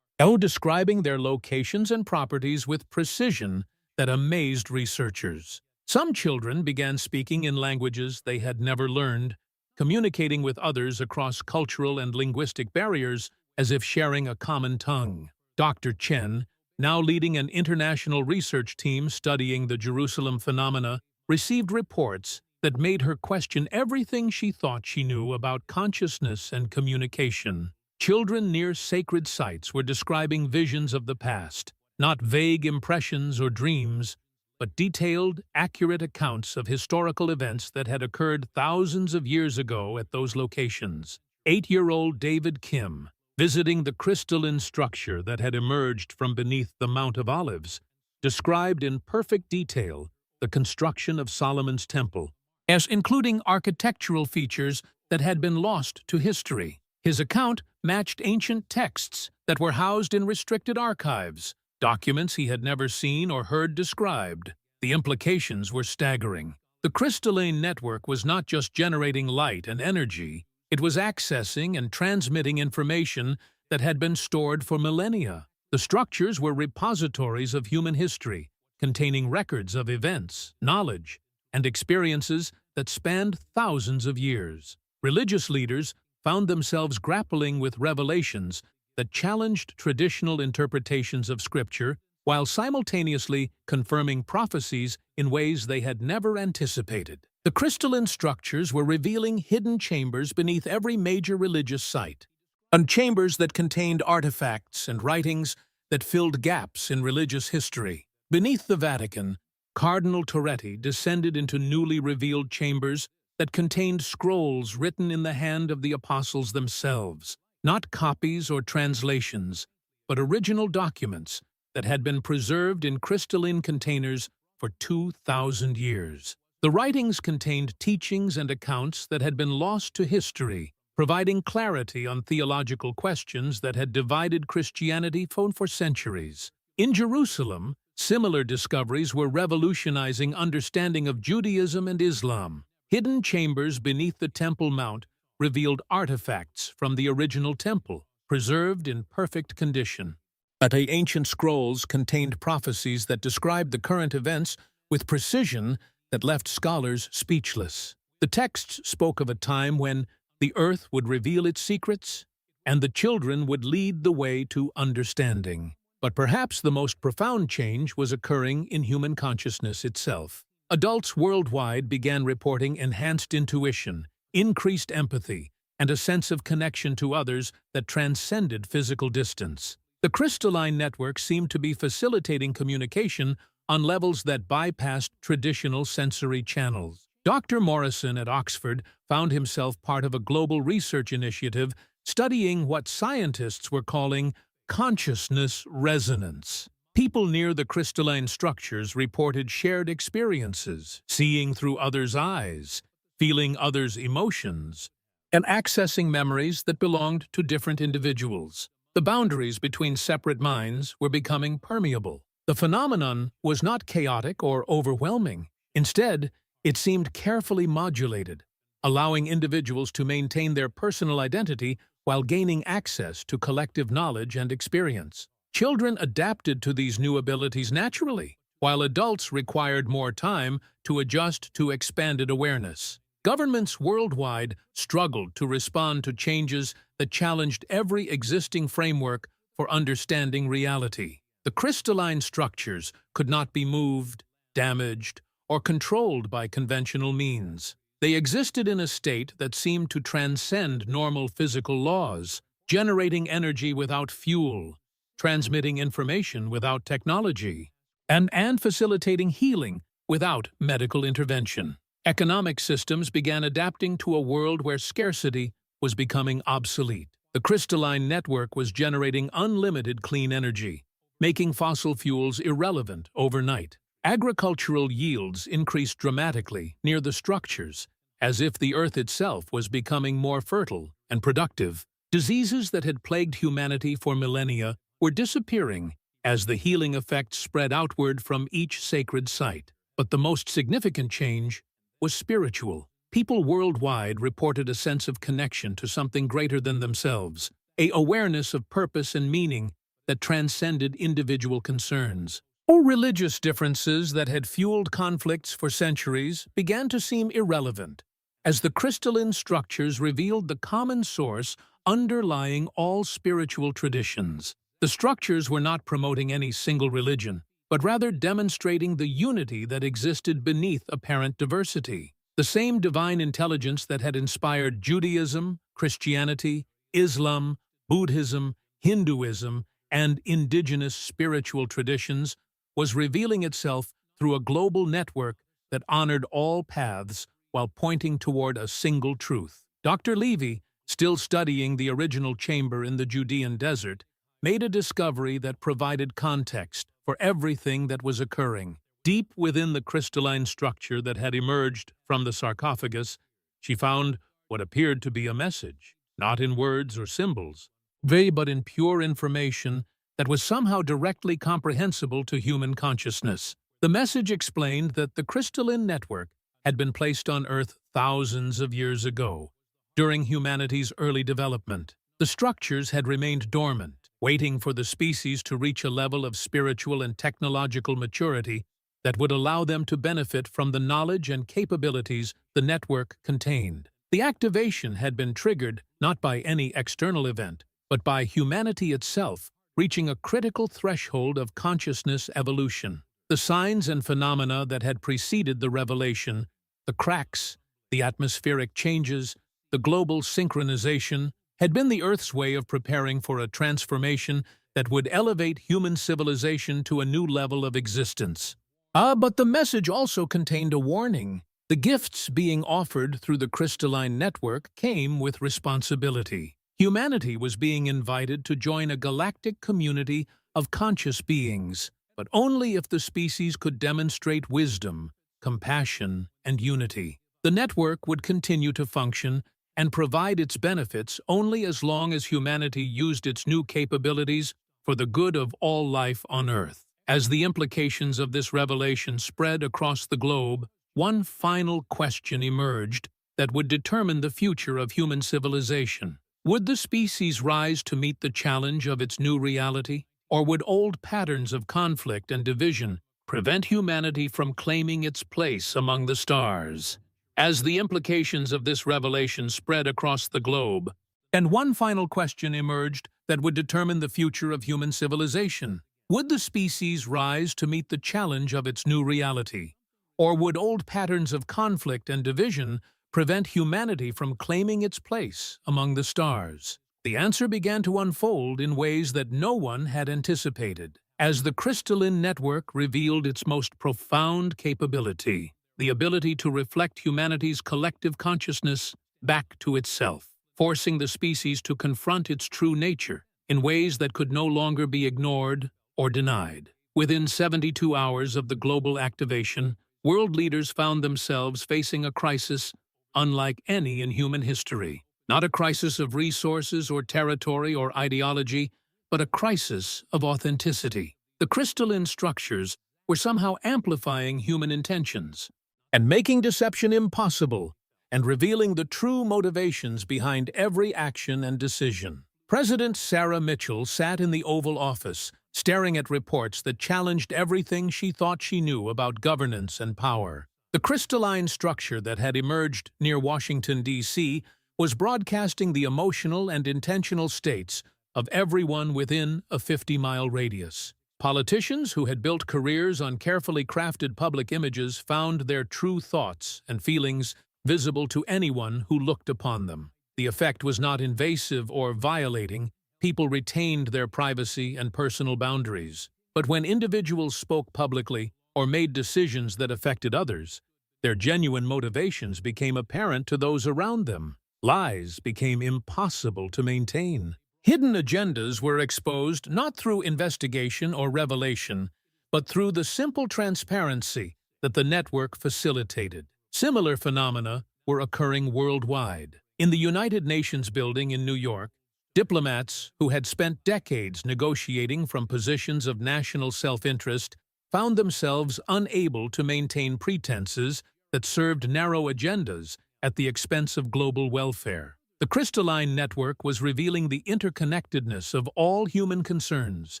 describing their locations and properties with precision that amazed researchers. Some children began speaking in languages they had never learned, communicating with others across cultural and linguistic barriers as if sharing a common tongue. Dr. Chen, now leading an international research team studying the Jerusalem phenomena, received reports that made her question everything she thought she knew about consciousness and communication. Children near sacred sites were describing visions of the past, not vague impressions or dreams, but detailed, accurate accounts of historical events that had occurred thousands of years ago at those locations. 8-year-old David Kim, visiting the crystalline structure that had emerged from beneath the Mount of Olives, described in perfect detail the construction of Solomon's Temple, as including architectural features that had been lost to history. His account matched ancient texts that were housed in restricted archives, documents he had never seen or heard described. The implications were staggering. The crystalline network was not just generating light and energy, it was accessing and transmitting information that had been stored for millennia. The structures were repositories of human history, containing records of events, knowledge, and experiences that spanned thousands of years. Religious leaders found themselves grappling with revelations that challenged traditional interpretations of Scripture while simultaneously confirming prophecies in ways they had never anticipated. The crystalline structures were revealing hidden chambers beneath every major religious site, and chambers that contained artifacts and writings that filled gaps in religious history. Beneath the Vatican, Cardinal Toretti descended into newly revealed chambers that contained scrolls written in the hand of the apostles themselves, not copies or translations, but original documents that had been preserved in crystalline containers for 2,000 years. The writings contained teachings and accounts that had been lost to history, providing clarity on theological questions that had divided Christianity for centuries. In Jerusalem, similar discoveries were revolutionizing understanding of Judaism and Islam. Hidden chambers beneath the Temple Mount revealed artifacts from the original temple, preserved in perfect condition. The ancient scrolls contained prophecies that described the current events with precision that left scholars speechless. The texts spoke of a time when the earth would reveal its secrets, and the children would lead the way to understanding. But perhaps the most profound change was occurring in human consciousness itself. Adults worldwide began reporting enhanced intuition, increased empathy, and a sense of connection to others that transcended physical distance. The crystalline network seemed to be facilitating communication on levels that bypassed traditional sensory channels. Dr. Morrison at Oxford found himself part of a global research initiative studying what scientists were calling consciousness resonance. People near the crystalline structures reported shared experiences, seeing through others' eyes, feeling others' emotions, and accessing memories that belonged to different individuals. The boundaries between separate minds were becoming permeable. The phenomenon was not chaotic or overwhelming. Instead, it seemed carefully modulated, allowing individuals to maintain their personal identity while gaining access to collective knowledge and experience. Children adapted to these new abilities naturally, while adults required more time to adjust to expanded awareness. Governments worldwide struggled to respond to changes that challenged every existing framework for understanding reality. The crystalline structures could not be moved, damaged, or controlled by conventional means. They existed in a state that seemed to transcend normal physical laws, generating energy without fuel, transmitting information without technology, and facilitating healing without medical intervention. Economic systems began adapting to a world where scarcity was becoming obsolete. The crystalline network was generating unlimited clean energy, making fossil fuels irrelevant overnight. Agricultural yields increased dramatically near the structures, as if the earth itself was becoming more fertile and productive. Diseases that had plagued humanity for millennia were disappearing as the healing effects spread outward from each sacred site. But the most significant change was spiritual. People worldwide reported a sense of connection to something greater than themselves, a awareness of purpose and meaning that transcended individual concerns. Religious differences that had fueled conflicts for centuries began to seem irrelevant, as the crystalline structures revealed the common source underlying all spiritual traditions. The structures were not promoting any single religion, but rather demonstrating the unity that existed beneath apparent diversity. The same divine intelligence that had inspired Judaism, Christianity, Islam, Buddhism, Hinduism, and indigenous spiritual traditions was revealing itself through a global network that honored all paths while pointing toward a single truth. Dr. Levy, still studying the original chamber in the Judean desert, made a discovery that provided context for everything that was occurring. Deep within the crystalline structure that had emerged from the sarcophagus, she found what appeared to be a message, not in words or symbols, but in pure information that was somehow directly comprehensible to human consciousness. The message explained that the crystalline network had been placed on Earth thousands of years ago, during humanity's early development. The structures had remained dormant, waiting for the species to reach a level of spiritual and technological maturity that would allow them to benefit from the knowledge and capabilities the network contained. The activation had been triggered not by any external event, but by humanity itself, reaching a critical threshold of consciousness evolution. The signs and phenomena that had preceded the revelation, the cracks, the atmospheric changes, the global synchronization, had been the Earth's way of preparing for a transformation that would elevate human civilization to a new level of existence. But the message also contained a warning. The gifts being offered through the crystalline network came with responsibility. Humanity was being invited to join a galactic community of conscious beings, but only if the species could demonstrate wisdom, compassion, and unity. The network would continue to function and provide its benefits only as long as humanity used its new capabilities for the good of all life on Earth. As the implications of this revelation spread across the globe, one final question emerged that would determine the future of human civilization. Would the species rise to meet the challenge of its new reality, or would old patterns of conflict and division prevent humanity from claiming its place among the stars? As the implications of this revelation spread across the globe, and one final question emerged that would determine the future of human civilization. Would the species rise to meet the challenge of its new reality, or would old patterns of conflict and division prevent humanity from claiming its place among the stars? The answer began to unfold in ways that no one had anticipated, as the crystalline network revealed its most profound capability, the ability to reflect humanity's collective consciousness back to itself, forcing the species to confront its true nature in ways that could no longer be ignored or denied. Within 72 hours of the global activation, world leaders found themselves facing a crisis unlike any in human history. Not a crisis of resources or territory or ideology, but a crisis of authenticity. The crystalline structures were somehow amplifying human intentions and making deception impossible, and revealing the true motivations behind every action and decision. President Sarah Mitchell sat in the Oval Office, staring at reports that challenged everything she thought she knew about governance and power. The crystalline structure that had emerged near Washington, D.C., was broadcasting the emotional and intentional states of everyone within a 50-mile radius. Politicians who had built careers on carefully crafted public images found their true thoughts and feelings visible to anyone who looked upon them. The effect was not invasive or violating. People retained their privacy and personal boundaries. But when individuals spoke publicly or made decisions that affected others, their genuine motivations became apparent to those around them. Lies became impossible to maintain. Hidden agendas were exposed not through investigation or revelation, but through the simple transparency that the network facilitated. Similar phenomena were occurring worldwide. In the United Nations building in New York, diplomats who had spent decades negotiating from positions of national self-interest found themselves unable to maintain pretenses that served narrow agendas at the expense of global welfare. The crystalline network was revealing the interconnectedness of all human concerns,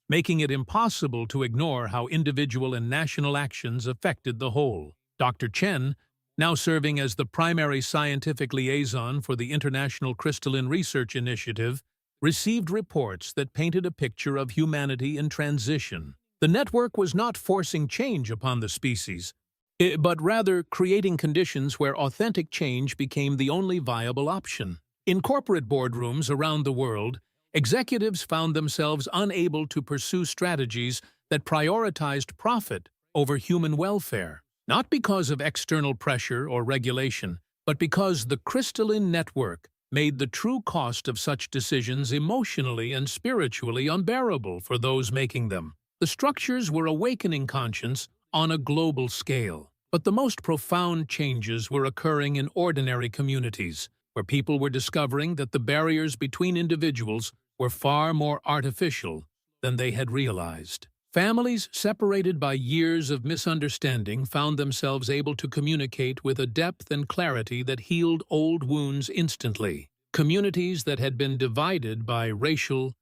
making it impossible to ignore how individual and national actions affected the whole. Dr. Chen, now serving as the primary scientific liaison for the International Crystalline Research Initiative, received reports that painted a picture of humanity in transition. The network was not forcing change upon the species, but rather creating conditions where authentic change became the only viable option. In corporate boardrooms around the world, executives found themselves unable to pursue strategies that prioritized profit over human welfare, not because of external pressure or regulation, but because the crystalline network made the true cost of such decisions emotionally and spiritually unbearable for those making them. The structures were awakening conscience on a global scale. But the most profound changes were occurring in ordinary communities, where people were discovering that the barriers between individuals were far more artificial than they had realized. Families separated by years of misunderstanding found themselves able to communicate with a depth and clarity that healed old wounds instantly. Communities that had been divided by racial,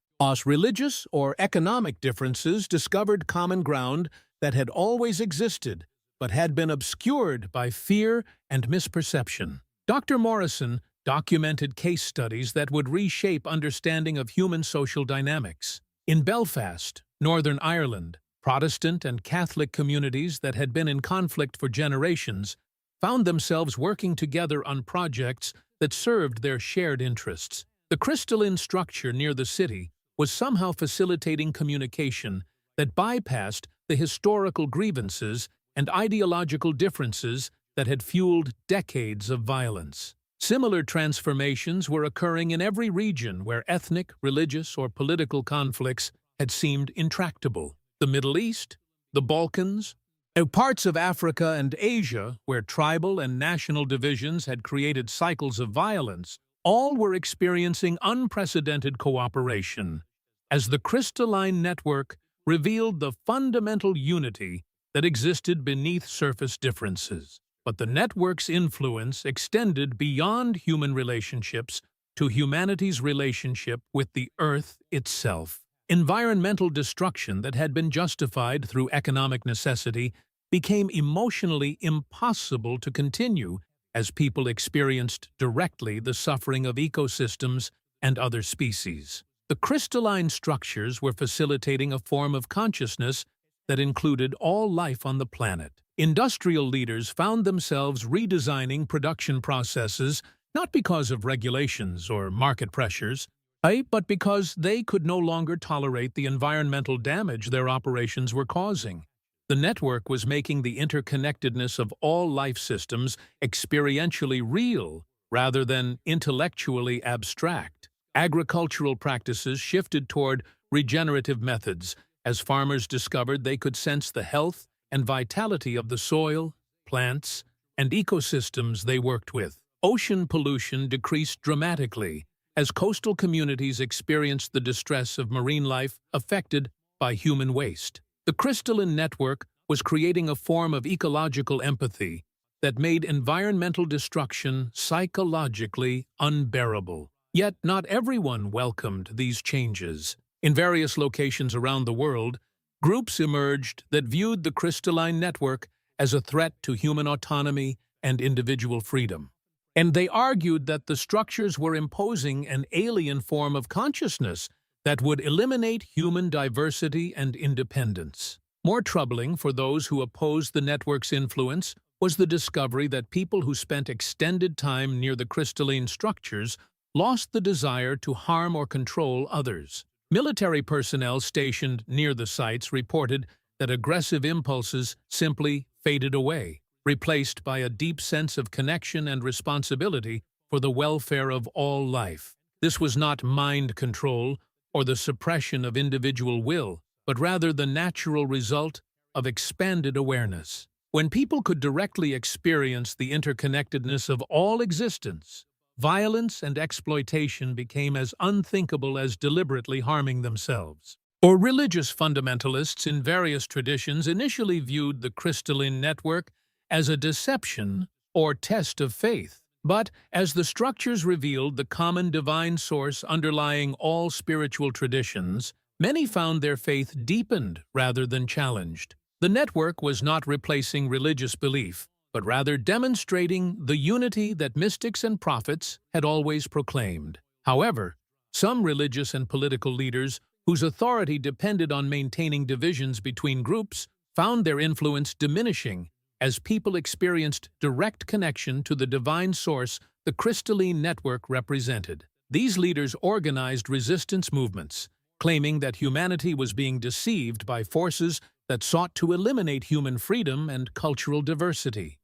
religious, or economic differences discovered common ground that had always existed, but had been obscured by fear and misperception. Dr. Morrison documented case studies that would reshape understanding of human social dynamics. In Belfast, Northern Ireland, Protestant and Catholic communities that had been in conflict for generations found themselves working together on projects that served their shared interests. The crystalline structure near the city was somehow facilitating communication that bypassed the historical grievances and ideological differences that had fueled decades of violence. Similar transformations were occurring in every region where ethnic, religious, or political conflicts had seemed intractable. The Middle East, the Balkans, and parts of Africa and Asia, where tribal and national divisions had created cycles of violence, all were experiencing unprecedented cooperation, as the crystalline network revealed the fundamental unity that existed beneath surface differences. But the network's influence extended beyond human relationships to humanity's relationship with the Earth itself. Environmental destruction that had been justified through economic necessity became emotionally impossible to continue as people experienced directly the suffering of ecosystems and other species. The crystalline structures were facilitating a form of consciousness that included all life on the planet. Industrial leaders found themselves redesigning production processes not because of regulations or market pressures, but because they could no longer tolerate the environmental damage their operations were causing. The network was making the interconnectedness of all life systems experientially real rather than intellectually abstract. Agricultural practices shifted toward regenerative methods as farmers discovered they could sense the health and vitality of the soil, plants, and ecosystems they worked with. Ocean pollution decreased dramatically as coastal communities experienced the distress of marine life affected by human waste. The crystalline network was creating a form of ecological empathy that made environmental destruction psychologically unbearable. Yet not everyone welcomed these changes. In various locations around the world, groups emerged that viewed the crystalline network as a threat to human autonomy and individual freedom. And they argued that the structures were imposing an alien form of consciousness that would eliminate human diversity and independence. More troubling for those who opposed the network's influence was the discovery that people who spent extended time near the crystalline structures lost the desire to harm or control others. Military personnel stationed near the sites reported that aggressive impulses simply faded away, replaced by a deep sense of connection and responsibility for the welfare of all life. This was not mind control or the suppression of individual will, but rather the natural result of expanded awareness. When people could directly experience the interconnectedness of all existence, violence and exploitation became as unthinkable as deliberately harming themselves. Or religious fundamentalists in various traditions initially viewed the crystalline network as a deception or test of faith. But as the structures revealed the common divine source underlying all spiritual traditions, many found their faith deepened rather than challenged. The network was not replacing religious belief, but rather demonstrating the unity that mystics and prophets had always proclaimed. However, some religious and political leaders whose authority depended on maintaining divisions between groups found their influence diminishing as people experienced direct connection to the divine source the crystalline network represented. These leaders organized resistance movements, claiming that humanity was being deceived by forces that sought to eliminate human freedom and cultural diversity.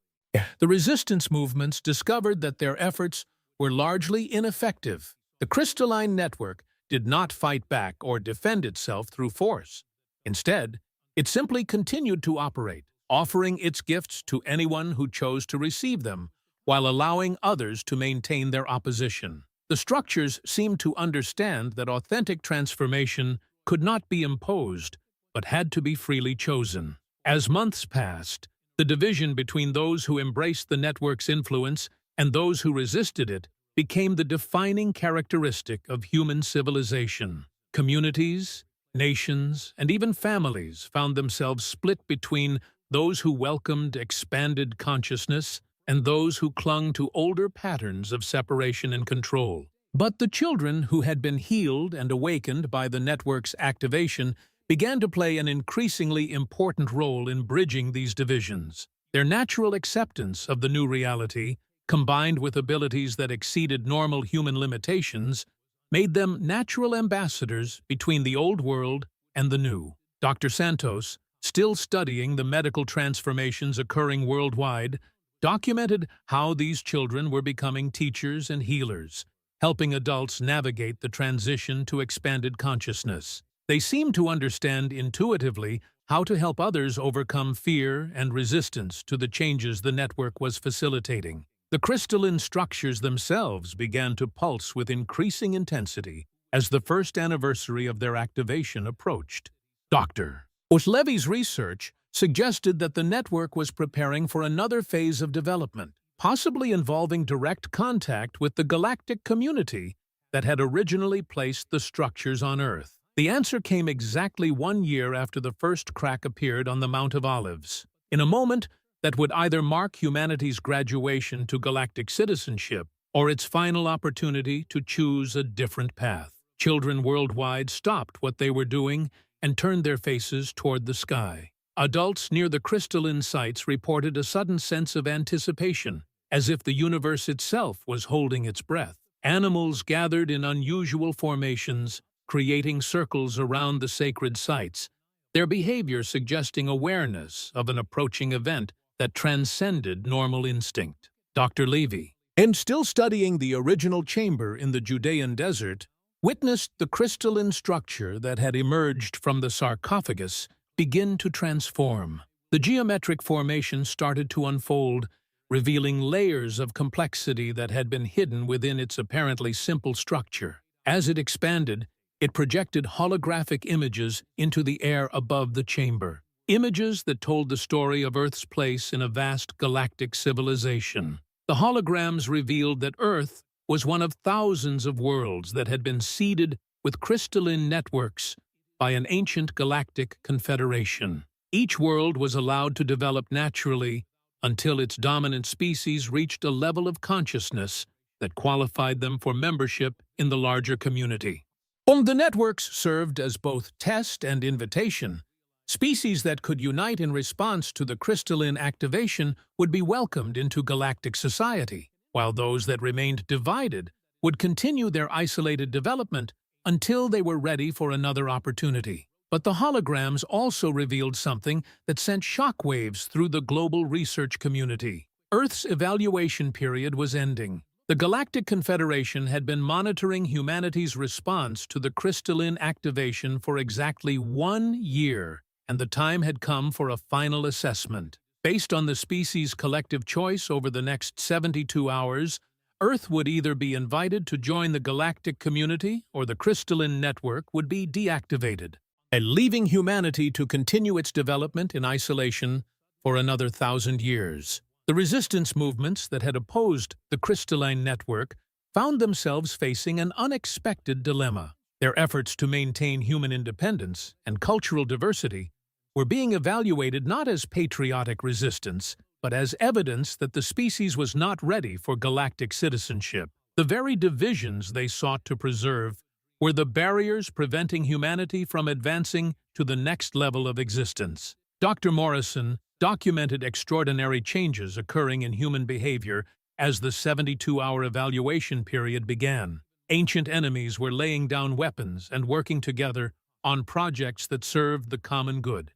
The resistance movements discovered that their efforts were largely ineffective. The crystalline network did not fight back or defend itself through force. Instead, it simply continued to operate, offering its gifts to anyone who chose to receive them, while allowing others to maintain their opposition. The structures seemed to understand that authentic transformation could not be imposed, but had to be freely chosen. As months passed, the division between those who embraced the network's influence and those who resisted it became the defining characteristic of human civilization. Communities, nations, and even families found themselves split between those who welcomed expanded consciousness and those who clung to older patterns of separation and control. But the children who had been healed and awakened by the network's activation began to play an increasingly important role in bridging these divisions. Their natural acceptance of the new reality, combined with abilities that exceeded normal human limitations, made them natural ambassadors between the old world and the new. Dr. Santos, still studying the medical transformations occurring worldwide, documented how these children were becoming teachers and healers, helping adults navigate the transition to expanded consciousness. They seemed to understand intuitively how to help others overcome fear and resistance to the changes the network was facilitating. The crystalline structures themselves began to pulse with increasing intensity as the first anniversary of their activation approached. Dr. Levy's research suggested that the network was preparing for another phase of development, possibly involving direct contact with the galactic community that had originally placed the structures on Earth. The answer came exactly 1 year after the first crack appeared on the Mount of Olives. In a moment that would either mark humanity's graduation to galactic citizenship or its final opportunity to choose a different path. Children worldwide stopped what they were doing and turned their faces toward the sky. Adults near the crystalline sites reported a sudden sense of anticipation, as if the universe itself was holding its breath. Animals gathered in unusual formations, creating circles around the sacred sites, their behavior suggesting awareness of an approaching event that transcended normal instinct. Dr. Levy, and still studying the original chamber in the Judean desert, witnessed the crystalline structure that had emerged from the sarcophagus begin to transform. The geometric formation started to unfold, revealing layers of complexity that had been hidden within its apparently simple structure. As it expanded, it projected holographic images into the air above the chamber. Images that told the story of Earth's place in a vast galactic civilization. The holograms revealed that Earth was one of thousands of worlds that had been seeded with crystalline networks by an ancient galactic confederation. Each world was allowed to develop naturally until its dominant species reached a level of consciousness that qualified them for membership in the larger community. The networks served as both test and invitation. Species that could unite in response to the crystalline activation would be welcomed into galactic society, while those that remained divided would continue their isolated development until they were ready for another opportunity. But the holograms also revealed something that sent shockwaves through the global research community. Earth's evaluation period was ending. The Galactic Confederation had been monitoring humanity's response to the crystalline activation for exactly 1 year, and the time had come for a final assessment. Based on the species' collective choice over the next 72 hours, Earth would either be invited to join the galactic community or the crystalline network would be deactivated. and leaving humanity to continue its development in isolation for another 1,000 years. The resistance movements that had opposed the crystalline network found themselves facing an unexpected dilemma. Their efforts to maintain human independence and cultural diversity were being evaluated not as patriotic resistance, but as evidence that the species was not ready for galactic citizenship. The very divisions they sought to preserve were the barriers preventing humanity from advancing to the next level of existence. Dr. Morrison documented extraordinary changes occurring in human behavior as the 72-hour evaluation period began. Ancient enemies were laying down weapons and working together on projects that served the common good.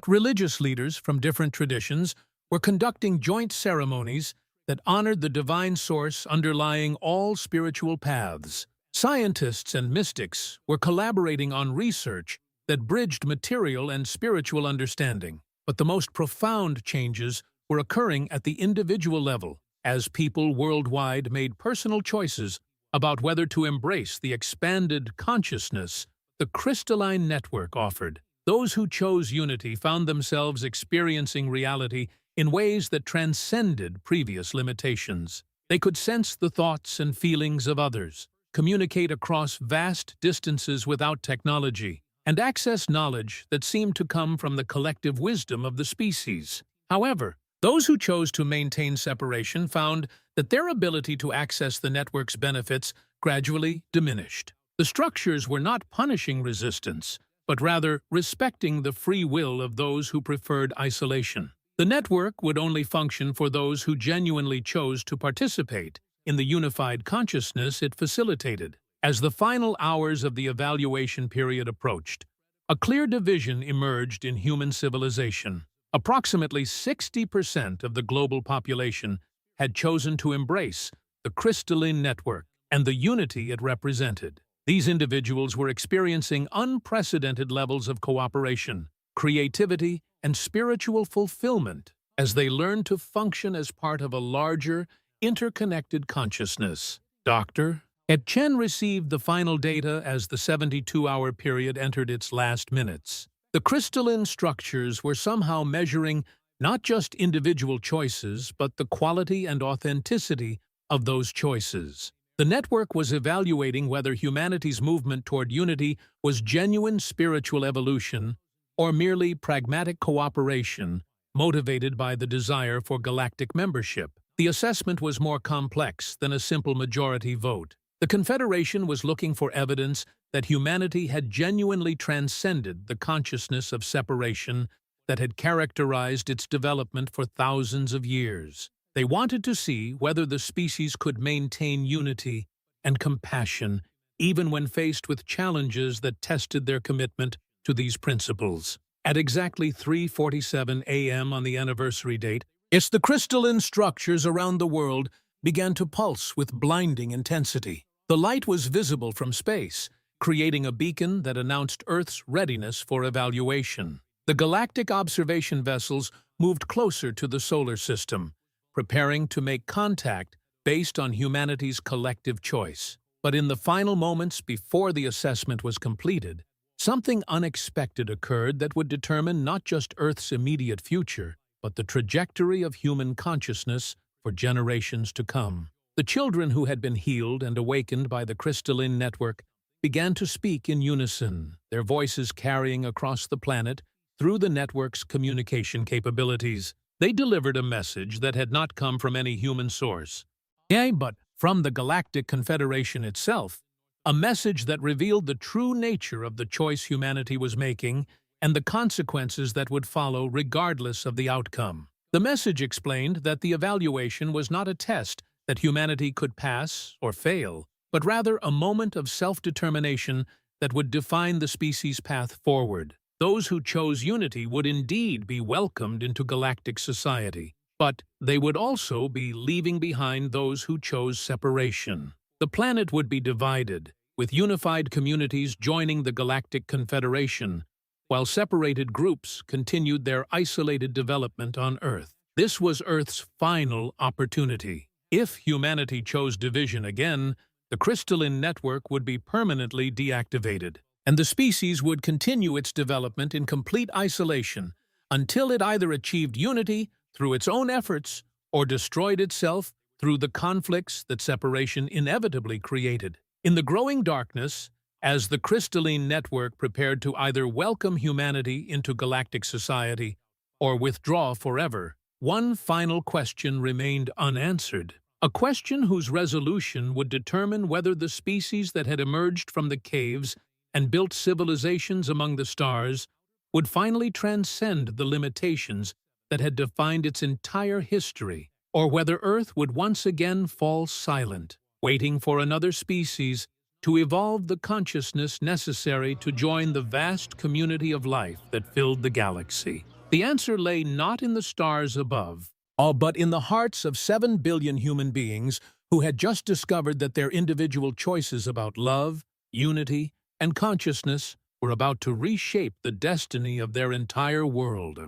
Religious leaders from different traditions were conducting joint ceremonies that honored the divine source underlying all spiritual paths. Scientists and mystics were collaborating on research that bridged material and spiritual understanding. But the most profound changes were occurring at the individual level, as people worldwide made personal choices about whether to embrace the expanded consciousness the crystalline network offered. Those who chose unity found themselves experiencing reality in ways that transcended previous limitations. They could sense the thoughts and feelings of others, communicate across vast distances without technology, and access knowledge that seemed to come from the collective wisdom of the species. However, those who chose to maintain separation found that their ability to access the network's benefits gradually diminished. The structures were not punishing resistance, but rather respecting the free will of those who preferred isolation. The network would only function for those who genuinely chose to participate in the unified consciousness it facilitated. As the final hours of the evaluation period approached, a clear division emerged in human civilization. Approximately 60% of the global population had chosen to embrace the crystalline network and the unity it represented. These individuals were experiencing unprecedented levels of cooperation, creativity, and spiritual fulfillment as they learned to function as part of a larger, interconnected consciousness. Dr. Chen received the final data as the 72-hour period entered its last minutes. The crystalline structures were somehow measuring not just individual choices, but the quality and authenticity of those choices. The network was evaluating whether humanity's movement toward unity was genuine spiritual evolution or merely pragmatic cooperation motivated by the desire for galactic membership. The assessment was more complex than a simple majority vote. The Confederation was looking for evidence that humanity had genuinely transcended the consciousness of separation that had characterized its development for thousands of years. They wanted to see whether the species could maintain unity and compassion even when faced with challenges that tested their commitment to these principles. At exactly 3:47 a.m. on the anniversary date, the crystalline structures around the world began to pulse with blinding intensity. The light was visible from space, creating a beacon that announced Earth's readiness for evaluation. The galactic observation vessels moved closer to the solar system, preparing to make contact based on humanity's collective choice. But in the final moments before the assessment was completed, something unexpected occurred that would determine not just Earth's immediate future, but the trajectory of human consciousness for generations to come. The children who had been healed and awakened by the crystalline network began to speak in unison, their voices carrying across the planet through the network's communication capabilities. They delivered a message that had not come from any human source, but from the Galactic Confederation itself, a message that revealed the true nature of the choice humanity was making and the consequences that would follow regardless of the outcome. The message explained that the evaluation was not a test that humanity could pass or fail, but rather a moment of self-determination that would define the species' path forward. Those who chose unity would indeed be welcomed into galactic society, but they would also be leaving behind those who chose separation. The planet would be divided, with unified communities joining the Galactic Confederation, while separated groups continued their isolated development on Earth. This was Earth's final opportunity. If humanity chose division again, the crystalline network would be permanently deactivated. and the species would continue its development in complete isolation until it either achieved unity through its own efforts or destroyed itself through the conflicts that separation inevitably created. In the growing darkness, as the crystalline network prepared to either welcome humanity into galactic society or withdraw forever, one final question remained unanswered. A question whose resolution would determine whether the species that had emerged from the caves and built civilizations among the stars would finally transcend the limitations that had defined its entire history, or whether Earth would once again fall silent, waiting for another species to evolve the consciousness necessary to join the vast community of life that filled the galaxy. The answer lay not in the stars above, but in the hearts of 7 billion human beings who had just discovered that their individual choices about love, unity, and consciousness were about to reshape the destiny of their entire world.